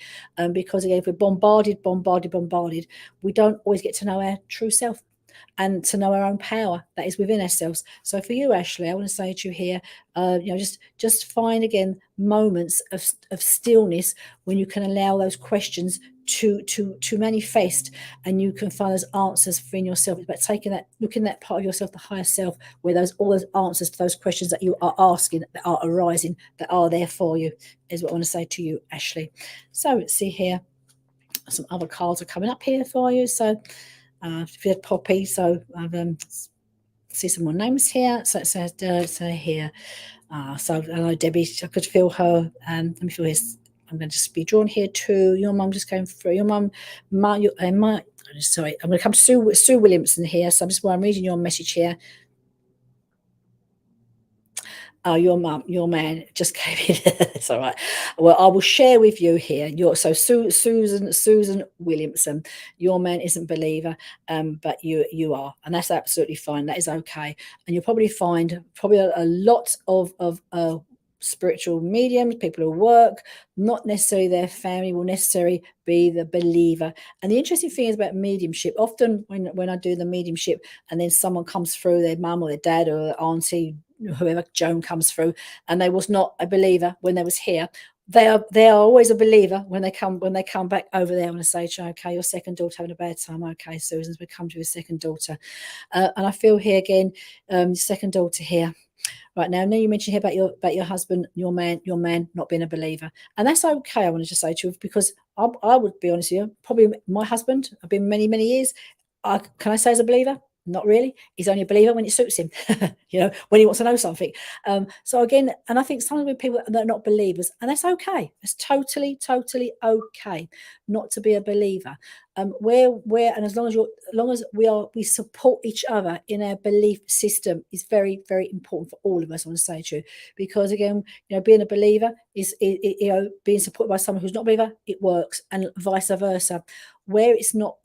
Because again, if we're bombarded, we don't always get to know our true self. and to know our own power that is within ourselves. So for you, Ashley, I want to say to you here, just find again moments of stillness when you can allow those questions to manifest, and you can find those answers within yourself. It's about taking that, looking at that part of yourself, the higher self, where all those answers to those questions that you are asking, that are arising, that are there for you, is what I want to say to you, Ashley. So let's see here. Some other cards are coming up here for you. So if you had Poppy, so I've see some more names here. So it says here. So I know Debbie, I could feel her. Let me feel his. I'm going to just be drawn here to your mum, just going through your mum. Sorry, I'm going to come to Sue Williamson here. So I'm reading your message here. Oh, your man just came in. It's all right. Well, I will share with you here. Susan Williamson. Your man isn't a believer, but you are, and that's absolutely fine. That is okay, and you'll probably find a lot of spiritual mediums, people who work, not necessarily their family will necessarily be the believer. And the interesting thing is about mediumship, often when I do the mediumship and then someone comes through, their mum or their dad or their auntie, whoever, Joan, comes through, and they was not a believer when they was here, they are always a believer when they come back over there. I'm going to say, okay, your second daughter having a bad time. Okay, Susan, we come to your second daughter, and I feel here again, second daughter here. Right now, I know you mentioned here about your husband, your man not being a believer, and that's okay. I want to just say to you, because I would be honest with you, probably my husband, I've been many years. Can I say as a believer? Not really. He's only a believer when it suits him, when he wants to know something. So again, and I think sometimes with people that are not believers, and that's okay. It's totally okay not to be a believer. And as long as we support each other in our belief system is very important for all of us. I want to say to you, because again, being a believer is being supported by someone who's not a believer, it works, and vice versa. Where it's not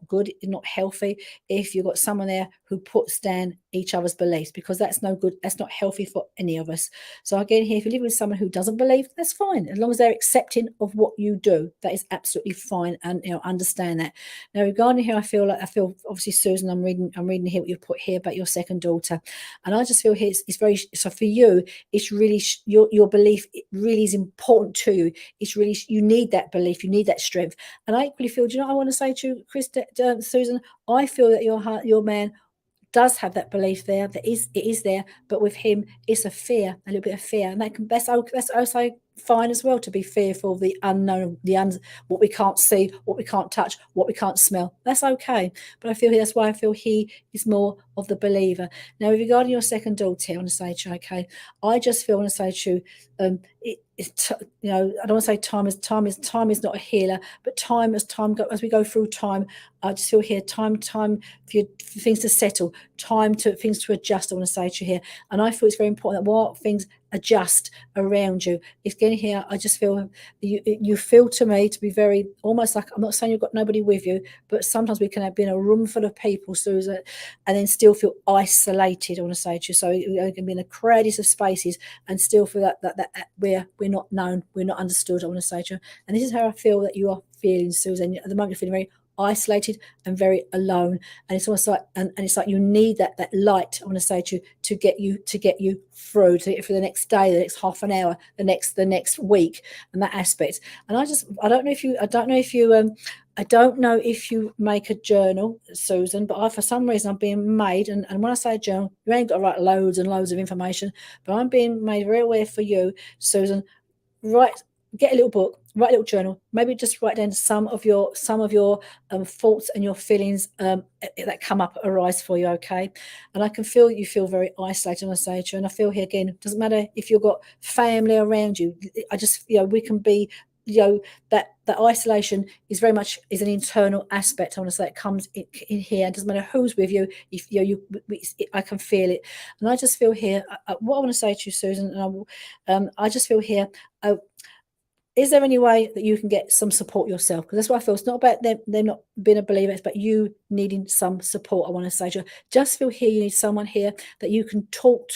good, it's not healthy if you've got someone there who puts down each other's beliefs, because that's no good. That's not healthy for any of us. So again, here, if you live with someone who doesn't believe, that's fine, as long as they're accepting of what you do. That is absolutely fine, and understand that. Now, regarding here, I feel obviously, Susan, I'm reading here what you've put here about your second daughter, and I just feel here it's very, so for you, it's really your belief. It really is important to you. It's really, you need that belief, you need that strength. And I equally feel, do you know what I want to say to you, Susan? I feel that your man does have that belief there. It is there, but with him, it's a little bit of fear, and that's also fine as well, to be fearful of the unknown, what we can't see, what we can't touch, what we can't smell. That's okay. But I feel that's why I feel he is more of the believer. Now, regarding your second daughter, I want to say to you, okay, I just feel, I want to say to you, I don't want to say time is not a healer, but as we go through time, I just feel here time for things to settle, things to adjust. I want to say to you here, and I feel it's very important that while things adjust around you, it's getting here. I just feel you feel to me to be very, almost like, I'm not saying you've got nobody with you, but sometimes we can be in a room full of people, Susan, and then still feel isolated. I want to say to you, so you can be in the crowded of spaces and still feel that we're not known, we're not understood. I want to say to you, and this is how I feel that you are feeling, Susan. At the moment, you're feeling very isolated and very alone, and it's almost like, and it's like you need that light, I want to say to get you through for the next day, the next half an hour, the next week, and that aspect. And I don't know if you make a journal, Susan, but for some reason I'm being made, and when I say a journal, you ain't got to write loads and loads of information, but I'm being made very aware for you, Susan. Get a little book, write a little journal, maybe just write down some of your thoughts and your feelings that come up, arise for you, okay? And I can feel you feel very isolated, I say to you, and I feel here again, it doesn't matter if you've got family around you, I just, we can be, that isolation is very much an internal aspect. I want to say it comes in here. It doesn't matter who's with you. If I can feel it, and I just feel here. What I want to say to you, Susan, and I just feel here. is there any way that you can get some support yourself? Because that's what I feel. It's not about them not being a believer. It's about you needing some support. I want to say to you, just feel here. You need someone here that you can talk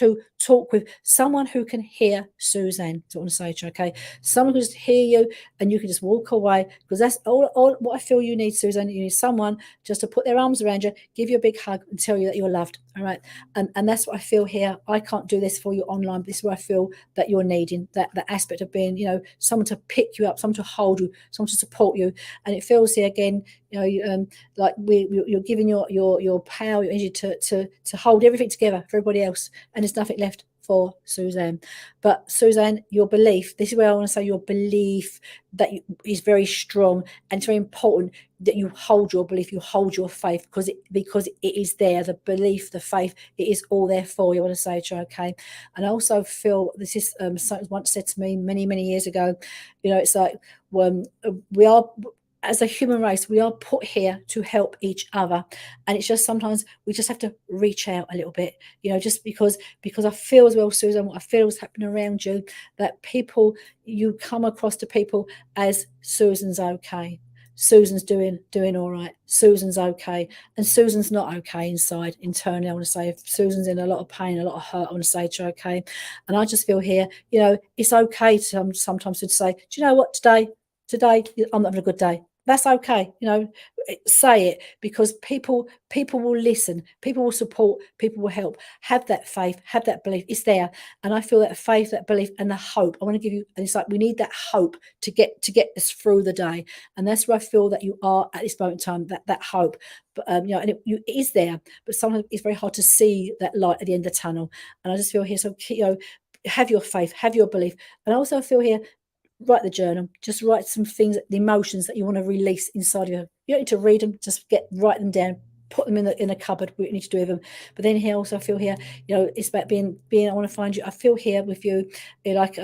with, someone who can hear Suzanne. That's what I want to say to you, okay? Someone who can just hear you and you can just walk away, because that's all what I feel you need, Suzanne. You need someone just to put their arms around you, give you a big hug and tell you that you're loved, all right? And that's what I feel here. I can't do this for you online, but this is what I feel that you're needing, that aspect of being, someone to pick you up, someone to hold you, someone to support you. And it feels here again, like you're giving your power, your energy to hold everything together for everybody else, and there's nothing left for Suzanne. But Suzanne, your belief, this is where I want to say your belief that is very strong, and it's very important that you hold your belief, you hold your faith, because it is there. The belief, the faith, it is all there for you. I want to say to you, okay? And I also feel this is something once said to me many years ago. It's like when we are, as a human race, we are put here to help each other, and it's just sometimes we just have to reach out a little bit, just because I feel as well, Susan, what I feel is happening around you, that people, you come across to people as Susan's okay, Susan's doing all right, Susan's okay, and Susan's not okay inside, internally. I want to say, if Susan's in a lot of pain, a lot of hurt, I want to say to her, okay. And I just feel here, it's okay to sometimes to say, do you know what, today I'm not having a good day. That's okay. Say it, because people will listen, people will support, people will help. Have that faith, have that belief. It's there. And I feel that faith, that belief, and the hope. I want to give you, and it's like we need that hope to get us through the day. And that's where I feel that you are at this moment in time, that hope. But and it is there, but sometimes it's very hard to see that light at the end of the tunnel. And I just feel here, so have your faith, have your belief. And I also feel here, write the journal, just write some things, the emotions that you want to release inside of you. You don't need to read them, just write them down, put them in a cupboard, what you need to do with them. But then here also I feel here, it's about being, I want to find you, I feel here with you, like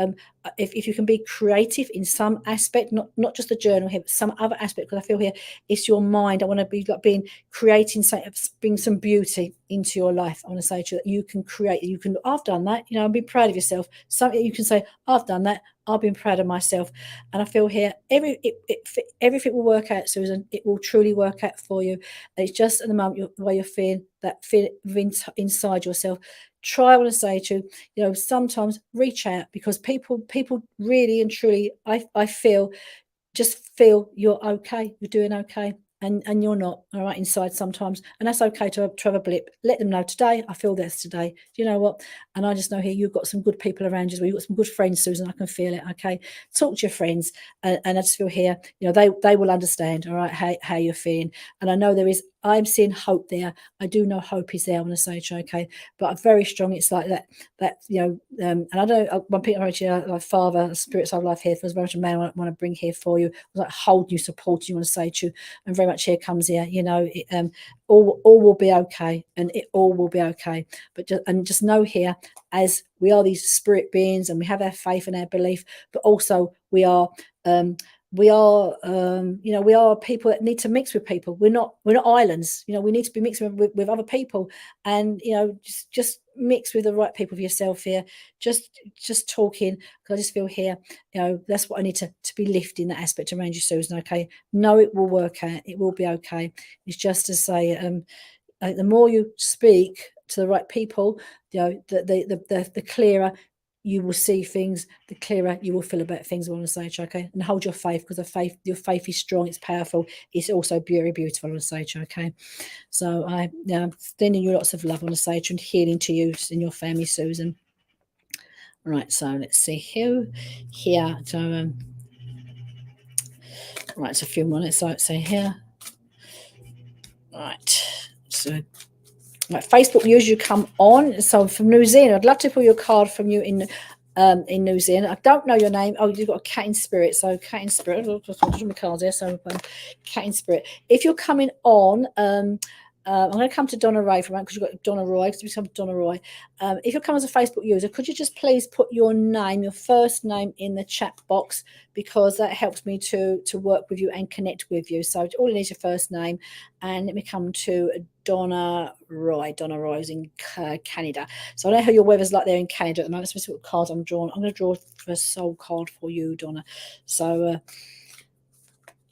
if you can be creative in some aspect, not just the journal here, but some other aspect, because I feel here it's your mind. I want to be like being creating something, bring some beauty into your life. I want to say to you that you can create, I've done that, be proud of yourself. Something you can say, I've done that, I've been proud of myself. And I feel here, everything will work out, Susan. It will truly work out for you. And it's just at the moment, the way you're feeling, that feeling inside yourself. Try, I want to say to you, sometimes reach out, because people really and truly, I feel, just feel you're okay, you're doing okay. And you're not, all right, inside sometimes. And that's okay to have a blip. Let them know, today, I feel this today. Do you know what? And I just know here you've got some good people around you as well. You've got some good friends, Susan. I can feel it, okay? Talk to your friends. And I just feel here, they will understand, all right, how you're feeling. And I know I'm seeing hope there. I do know hope is there, I want to say, okay? But I'm very strong. It's like that, and I don't, when people are like Father, Spirit Side of Life here, there's very much a man I want to bring here for you, like hold you, support you, want to say to you, and very much here comes here, all will be okay, and it all will be okay. But just know here, as we are these spirit beings, and we have our faith and our belief, but also we are we are people that need to mix with people. We're not islands. We need to be mixing with other people, and just mix with the right people for yourself here. Just talking, because I just feel here, that's what I need to be lifting, that aspect around you, Susan. Okay, no, it will work out. It will be okay. It's just to say, the more you speak to the right people, the clearer you will see things, the clearer you will feel about things. I want to say, okay, and hold your faith, because your faith is strong, it's powerful, it's also very beautiful. I want to say, okay. So I'm sending you lots of love. I want to say, and healing to you and your family, Susan. Right, so let's see here. So right, it's a few more. Let's say here. Right, so. Right, Facebook usually come on. So from New Zealand, I'd love to pull your card from you in New Zealand. I don't know your name. Oh, you've got a cat in spirit. So cat in spirit. I'll just my cards there. So cat in spirit. If you're coming on, I'm going to come to Donna Ray for a moment because you've got Donna Roy. Because we come to Donna Roy. If you come as a Facebook user, could you just please put your name, your first name, in the chat box, because that helps me to work with you and connect with you. So all you need is your first name. And let me come to Donna Roy. Donna Roy is in Canada. So I know how your weather's like there in Canada at the moment. Let's see what cards I'm drawing. I'm going to draw a soul card for you, Donna. So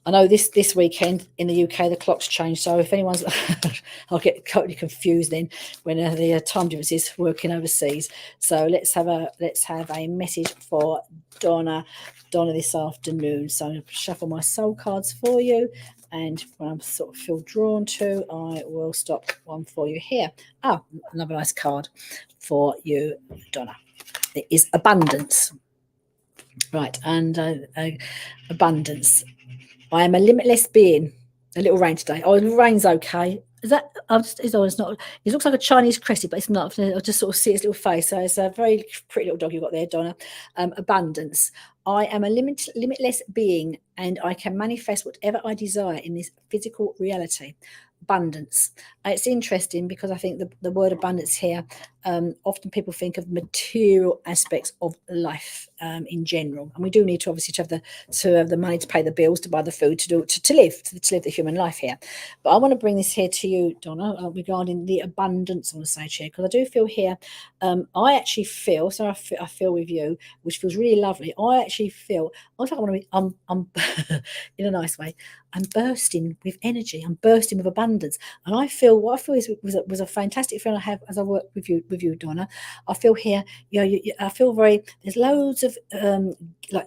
I know this weekend in the UK the clocks change, so if anyone's, I'll get totally confused then when the time difference is working overseas. So let's have a message for Donna this afternoon. So I'm going to shuffle my soul cards for you, and when I sort of feel drawn to, I will stop one for you here. Another nice card for you, Donna. It is abundance, right? And abundance. I am a limitless being. A little rain today. Oh, the rain's okay. Is that? It's not. It looks like a Chinese crested, but it's not. I just sort of see his little face. So it's a very pretty little dog you've got there, Donna. Abundance. I am a limitless being, and I can manifest whatever I desire in this physical reality. Abundance. It's interesting because I think the word abundance here, often people think of material aspects of life in general, and we do need to obviously have the money to pay the bills, to buy the food, to live the human life here. But I want to bring this here to you, Donna, regarding the abundance. I want to say to you, because I do feel here, I actually feel, so I feel with you, which feels really lovely. I actually feel, I want to be, I'm in a nice way, I'm bursting with energy. I'm bursting with abundance, and I feel what I feel was a fantastic feeling I have as I work with you, Donna. I feel here, I feel there's loads of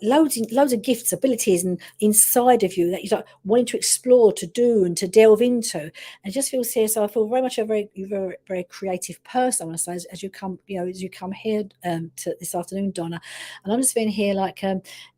loads of gifts, abilities, and inside of you that you're like wanting to explore, to do, and to delve into. And it just feels here. So I feel very much a very creative person. I want to say as you come here to this afternoon, Donna, and I'm just feeling here like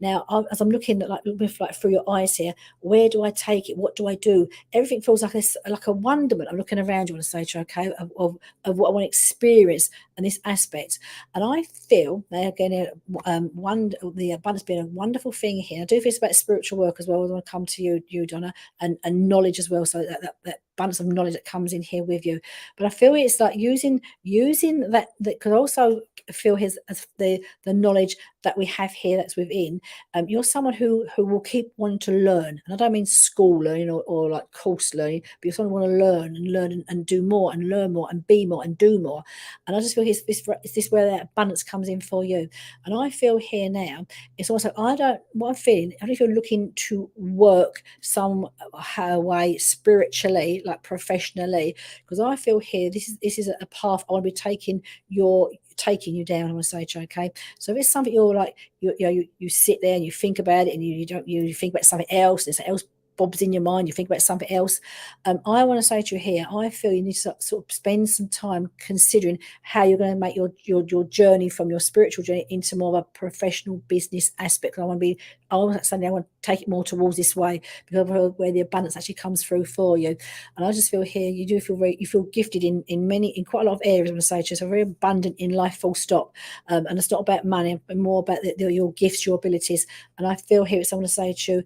now as I'm looking through your eyes here. Where do I take it? What do I do? Everything feels like this, like a wonderment. I'm looking around you, I want to say to you, okay, of what I want to experience and this aspect. And I feel now again, the abundance being a wonderful thing here. I do feel it's about spiritual work as well. I want to come to you, Donna, and knowledge as well. So that abundance of knowledge that comes in here with you. But I feel it's like using that could also feel his as the knowledge that we have here that's within. You're someone who will keep wanting to learn, and I don't mean school learning or like course learning, but you're someone who want to learn and do more and learn more and be more and do more. And I just feel is this where that abundance comes in for you. And I feel here now it's also what I'm feeling, I don't know if you're looking to work some way spiritually, like professionally, because I feel here this is a path I want to be taking you down. I want to say to you, okay. So if it's something you're like you sit there and you think about it, and you think about something else, and something else bobs in your mind, you think about something else. I want to say to you here, I feel you need to sort of spend some time considering how you're going to make your journey from your spiritual journey into more of a professional business aspect. I want to take it more towards this way, because of where the abundance actually comes through for you. And I just feel here you feel gifted in quite a lot of areas. I'm going to say to you, so very abundant in life, full stop. And it's not about money, but more about your gifts, your abilities. And I feel here it's, I want to say to you,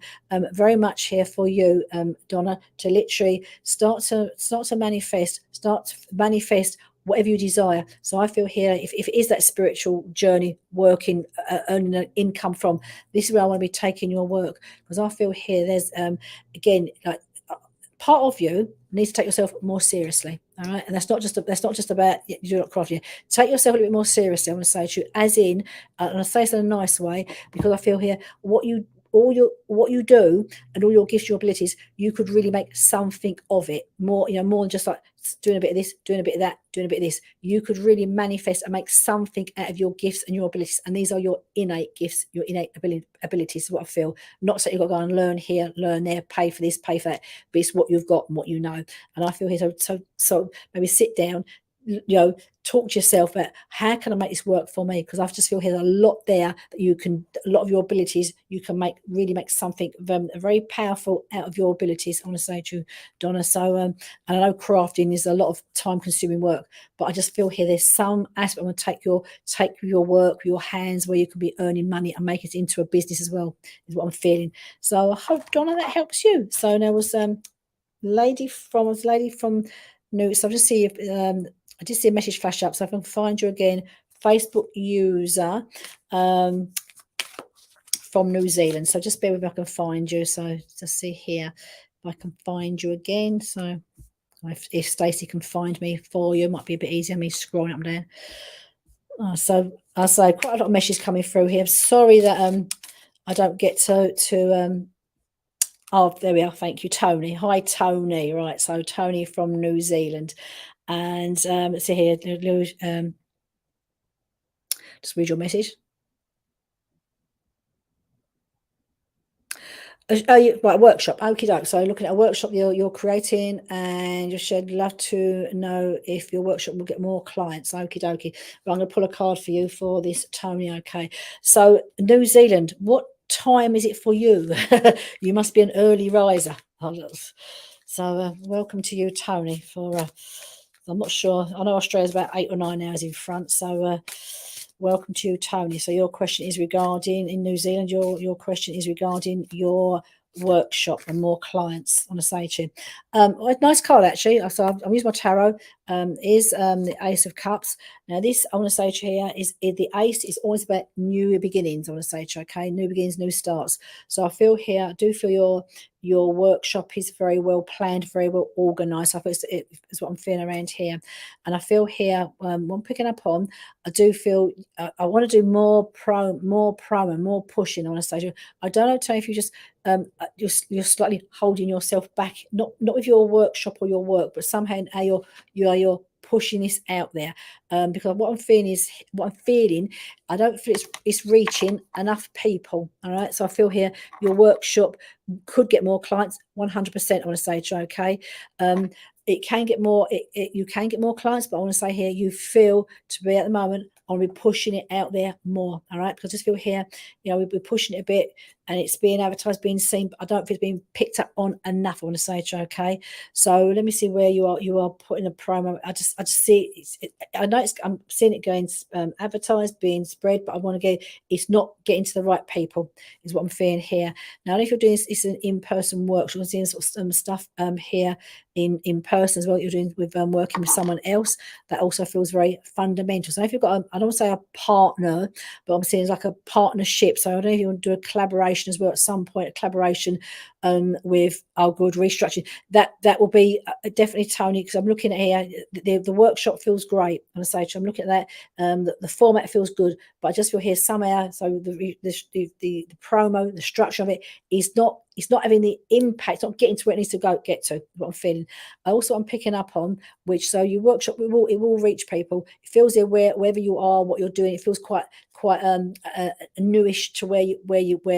very much here for you, Donna, to literally start to manifest whatever you desire. So I feel here, if it is that spiritual journey, working, earning an income from, this is where I want to be taking your work, because I feel here there's again, like part of you needs to take yourself more seriously. All right, and that's not just about you do not craft. Take yourself a little bit more seriously. I want to say to you, as in, and I say this in a nice way, because I feel here what you do and all your gifts, your abilities, you could really make something of it more than just like doing a bit of this, doing a bit of that, doing a bit of this. You could really manifest and make something out of your gifts and your abilities, and these are your innate gifts, your innate abilities is what I feel. Not so you've got to go and learn here, learn there, pay for this, pay for that, but it's what you've got and what you know. And I feel here, so maybe sit down, talk to yourself about how can I make this work for me, because I just feel here's a lot there that you can, a lot of your abilities you can really make something very powerful out of your abilities. I want to say to you, Donna, so and I know crafting is a lot of time consuming work, but I just feel here there's some aspect I want to take your work, your hands, where you can be earning money and make it into a business as well, is what I'm feeling. So I hope, Donna, that helps you. So there was lady from New. So I'll just see if I did see a message flash up, so I can find you again. Facebook user from New Zealand. So just bear with me, I can find you. So just see here if I can find you again. So if Stacey can find me for you, it might be a bit easier me scrolling up there. So I say quite a lot of messages coming through here. Sorry that I don't get to oh, there we are. Thank you, Tony. Hi, Tony. Right, so Tony from New Zealand, and let's see here. Just read your message. Right, workshop. Okie doke. So looking at a workshop you're creating, and you said love to know if your workshop will get more clients. Okie dokie. But I'm going to pull a card for you for this, Tony. Okay. So New Zealand, what time is it for you? You must be an early riser. So welcome to you, Tony. For I'm not sure. I know Australia's about 8 or 9 hours in front. So welcome to you, Tony. So your question is regarding in New Zealand. Your question is regarding your workshop and more clients. I want to say to you, a nice card actually. So I'm using my tarot. Is the Ace of Cups. Now this I want to say to you here is the Ace is always about new beginnings. I want to say to you, okay, new beginnings, new starts. So I feel here, I do feel your workshop is very well planned, very well organized. I feel it's what I'm feeling around here, and I feel here what I'm picking up on. I do feel I want to do more promo, more pushing. I want to say to you, I don't know, Tony, if you just you're slightly holding yourself back, not with your workshop or your work, but somehow how you're pushing this out there, because what I'm feeling, I don't feel it's reaching enough people. All right, so I feel here your workshop could get more clients. 100%. I want to say to you, okay. It can get more. You can get more clients, but I want to say here, you feel to be at the moment. I want to be pushing it out there more. All right, because I just feel here, we're pushing it a bit, and it's being advertised, being seen. But I don't feel it's being picked up on enough. I want to say to you, okay. So let me see where you are. You are putting a promo. I just see. I know I'm seeing it going advertised, being spread, but I want to get. It's not getting to the right people. Is what I'm feeling here. Now, if you're doing this, it's an in-person workshop. I'm seeing sort of stuff here in person as well. You're doing with working with someone else that also feels very fundamental. So if you've got I don't want to say a partner, but I'm seeing it's like a partnership. So I don't know if you want to do a collaboration as well at some point, a collaboration with our good restructuring. That will be definitely, Tony, because I'm looking at here, the workshop feels great. I'm say I'm looking at that. The format feels good, but I just feel here somehow. So the promo, the structure of it is not. It's not having the impact. It's not getting to where it needs to get to. What I'm feeling. I'm picking up on which. So your workshop it will reach people. It feels there wherever you are, what you're doing. It feels quite newish to where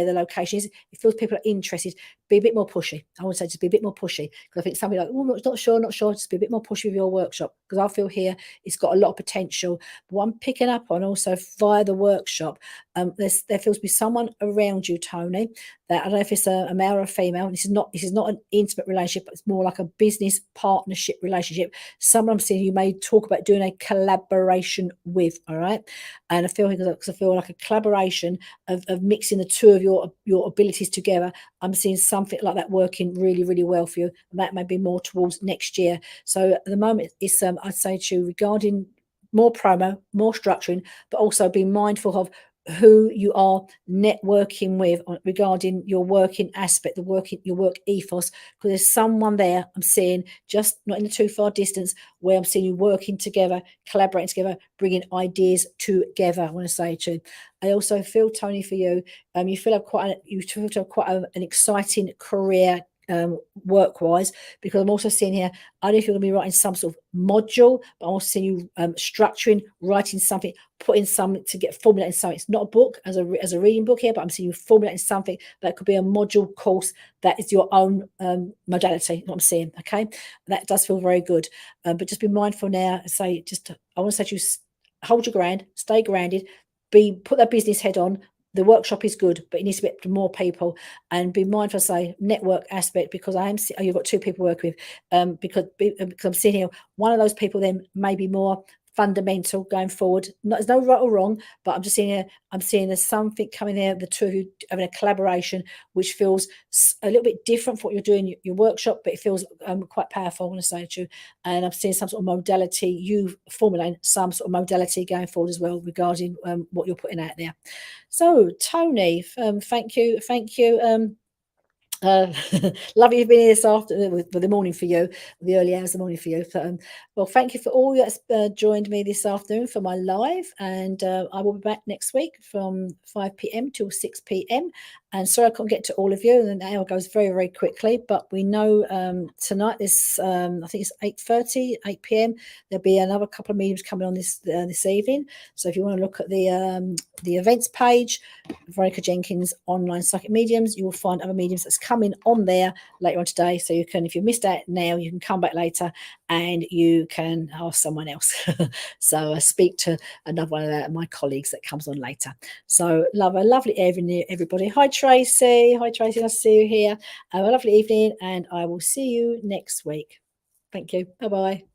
the location is. It feels people are interested. Be a bit more pushy. I would say just be a bit more pushy, because I think something like, oh, not sure. Just be a bit more pushy with your workshop, because I feel here it's got a lot of potential. But what I'm picking up on also via the workshop, there feels to be someone around you, Tony. That I don't know if it's a male or a female. This is not an intimate relationship, but it's more like a business partnership relationship. Someone I'm seeing you may talk about doing a collaboration with. All right, and I feel like a collaboration of mixing the two of your abilities together. I'm seeing something like that working really, really well for you. And that may be more towards next year. So at the moment, it's I'd say to you regarding more promo, more structuring, but also be mindful of who you are networking with regarding your working aspect, your work ethos, because there's someone there I'm seeing, just not in the too far distance, where I'm seeing you working together, collaborating together, bringing ideas together. I want to say to you, I also feel, Tony, for you, you feel to have quite an exciting career work-wise, because I'm also seeing here, I don't know if you're going to be writing some sort of module, but I'm also seeing you structuring, writing something, putting something to get formulating something. It's not a book as a reading book here, but I'm seeing you formulating something that could be a module course that is your own modality. What I'm seeing, okay, that does feel very good, but just be mindful now. I want to say to you, hold your ground, stay grounded, put that business head on. The workshop is good, but it needs to be up to more people, and be mindful, say, network aspect, because you've got two people working with, because I'm seeing here, one of those people then may be more fundamental going forward. There's no right or wrong, but I'm seeing there's something coming there, the two of you having a collaboration, which feels a little bit different from what you're doing your workshop, but it feels quite powerful, I want to say to you. And I'm seeing some sort of modality, you formulating some sort of modality going forward as well regarding what you're putting out there. So Tony, thank you. Lovely you've been here this afternoon, with the morning for you, the early hours of the morning for you. Well, thank you for all that's joined me this afternoon for my live, and I will be back next week from 5 p.m. till 6 p.m. And sorry I can't get to all of you, and the hour goes very, very quickly. But we know tonight, I think it's 8:30, 8 p.m. There'll be another couple of mediums coming on this evening. So if you want to look at the events page, Veronica Jenkins Online Psychic Mediums, you will find other mediums that's coming on there later on today. So you can, if you missed out now, you can come back later and you can ask someone else. So speak to another one of my colleagues that comes on later. So a lovely evening, everybody. Hi Tracy. Nice to see you here. Have a lovely evening, and I will see you next week. Thank you. Bye-bye.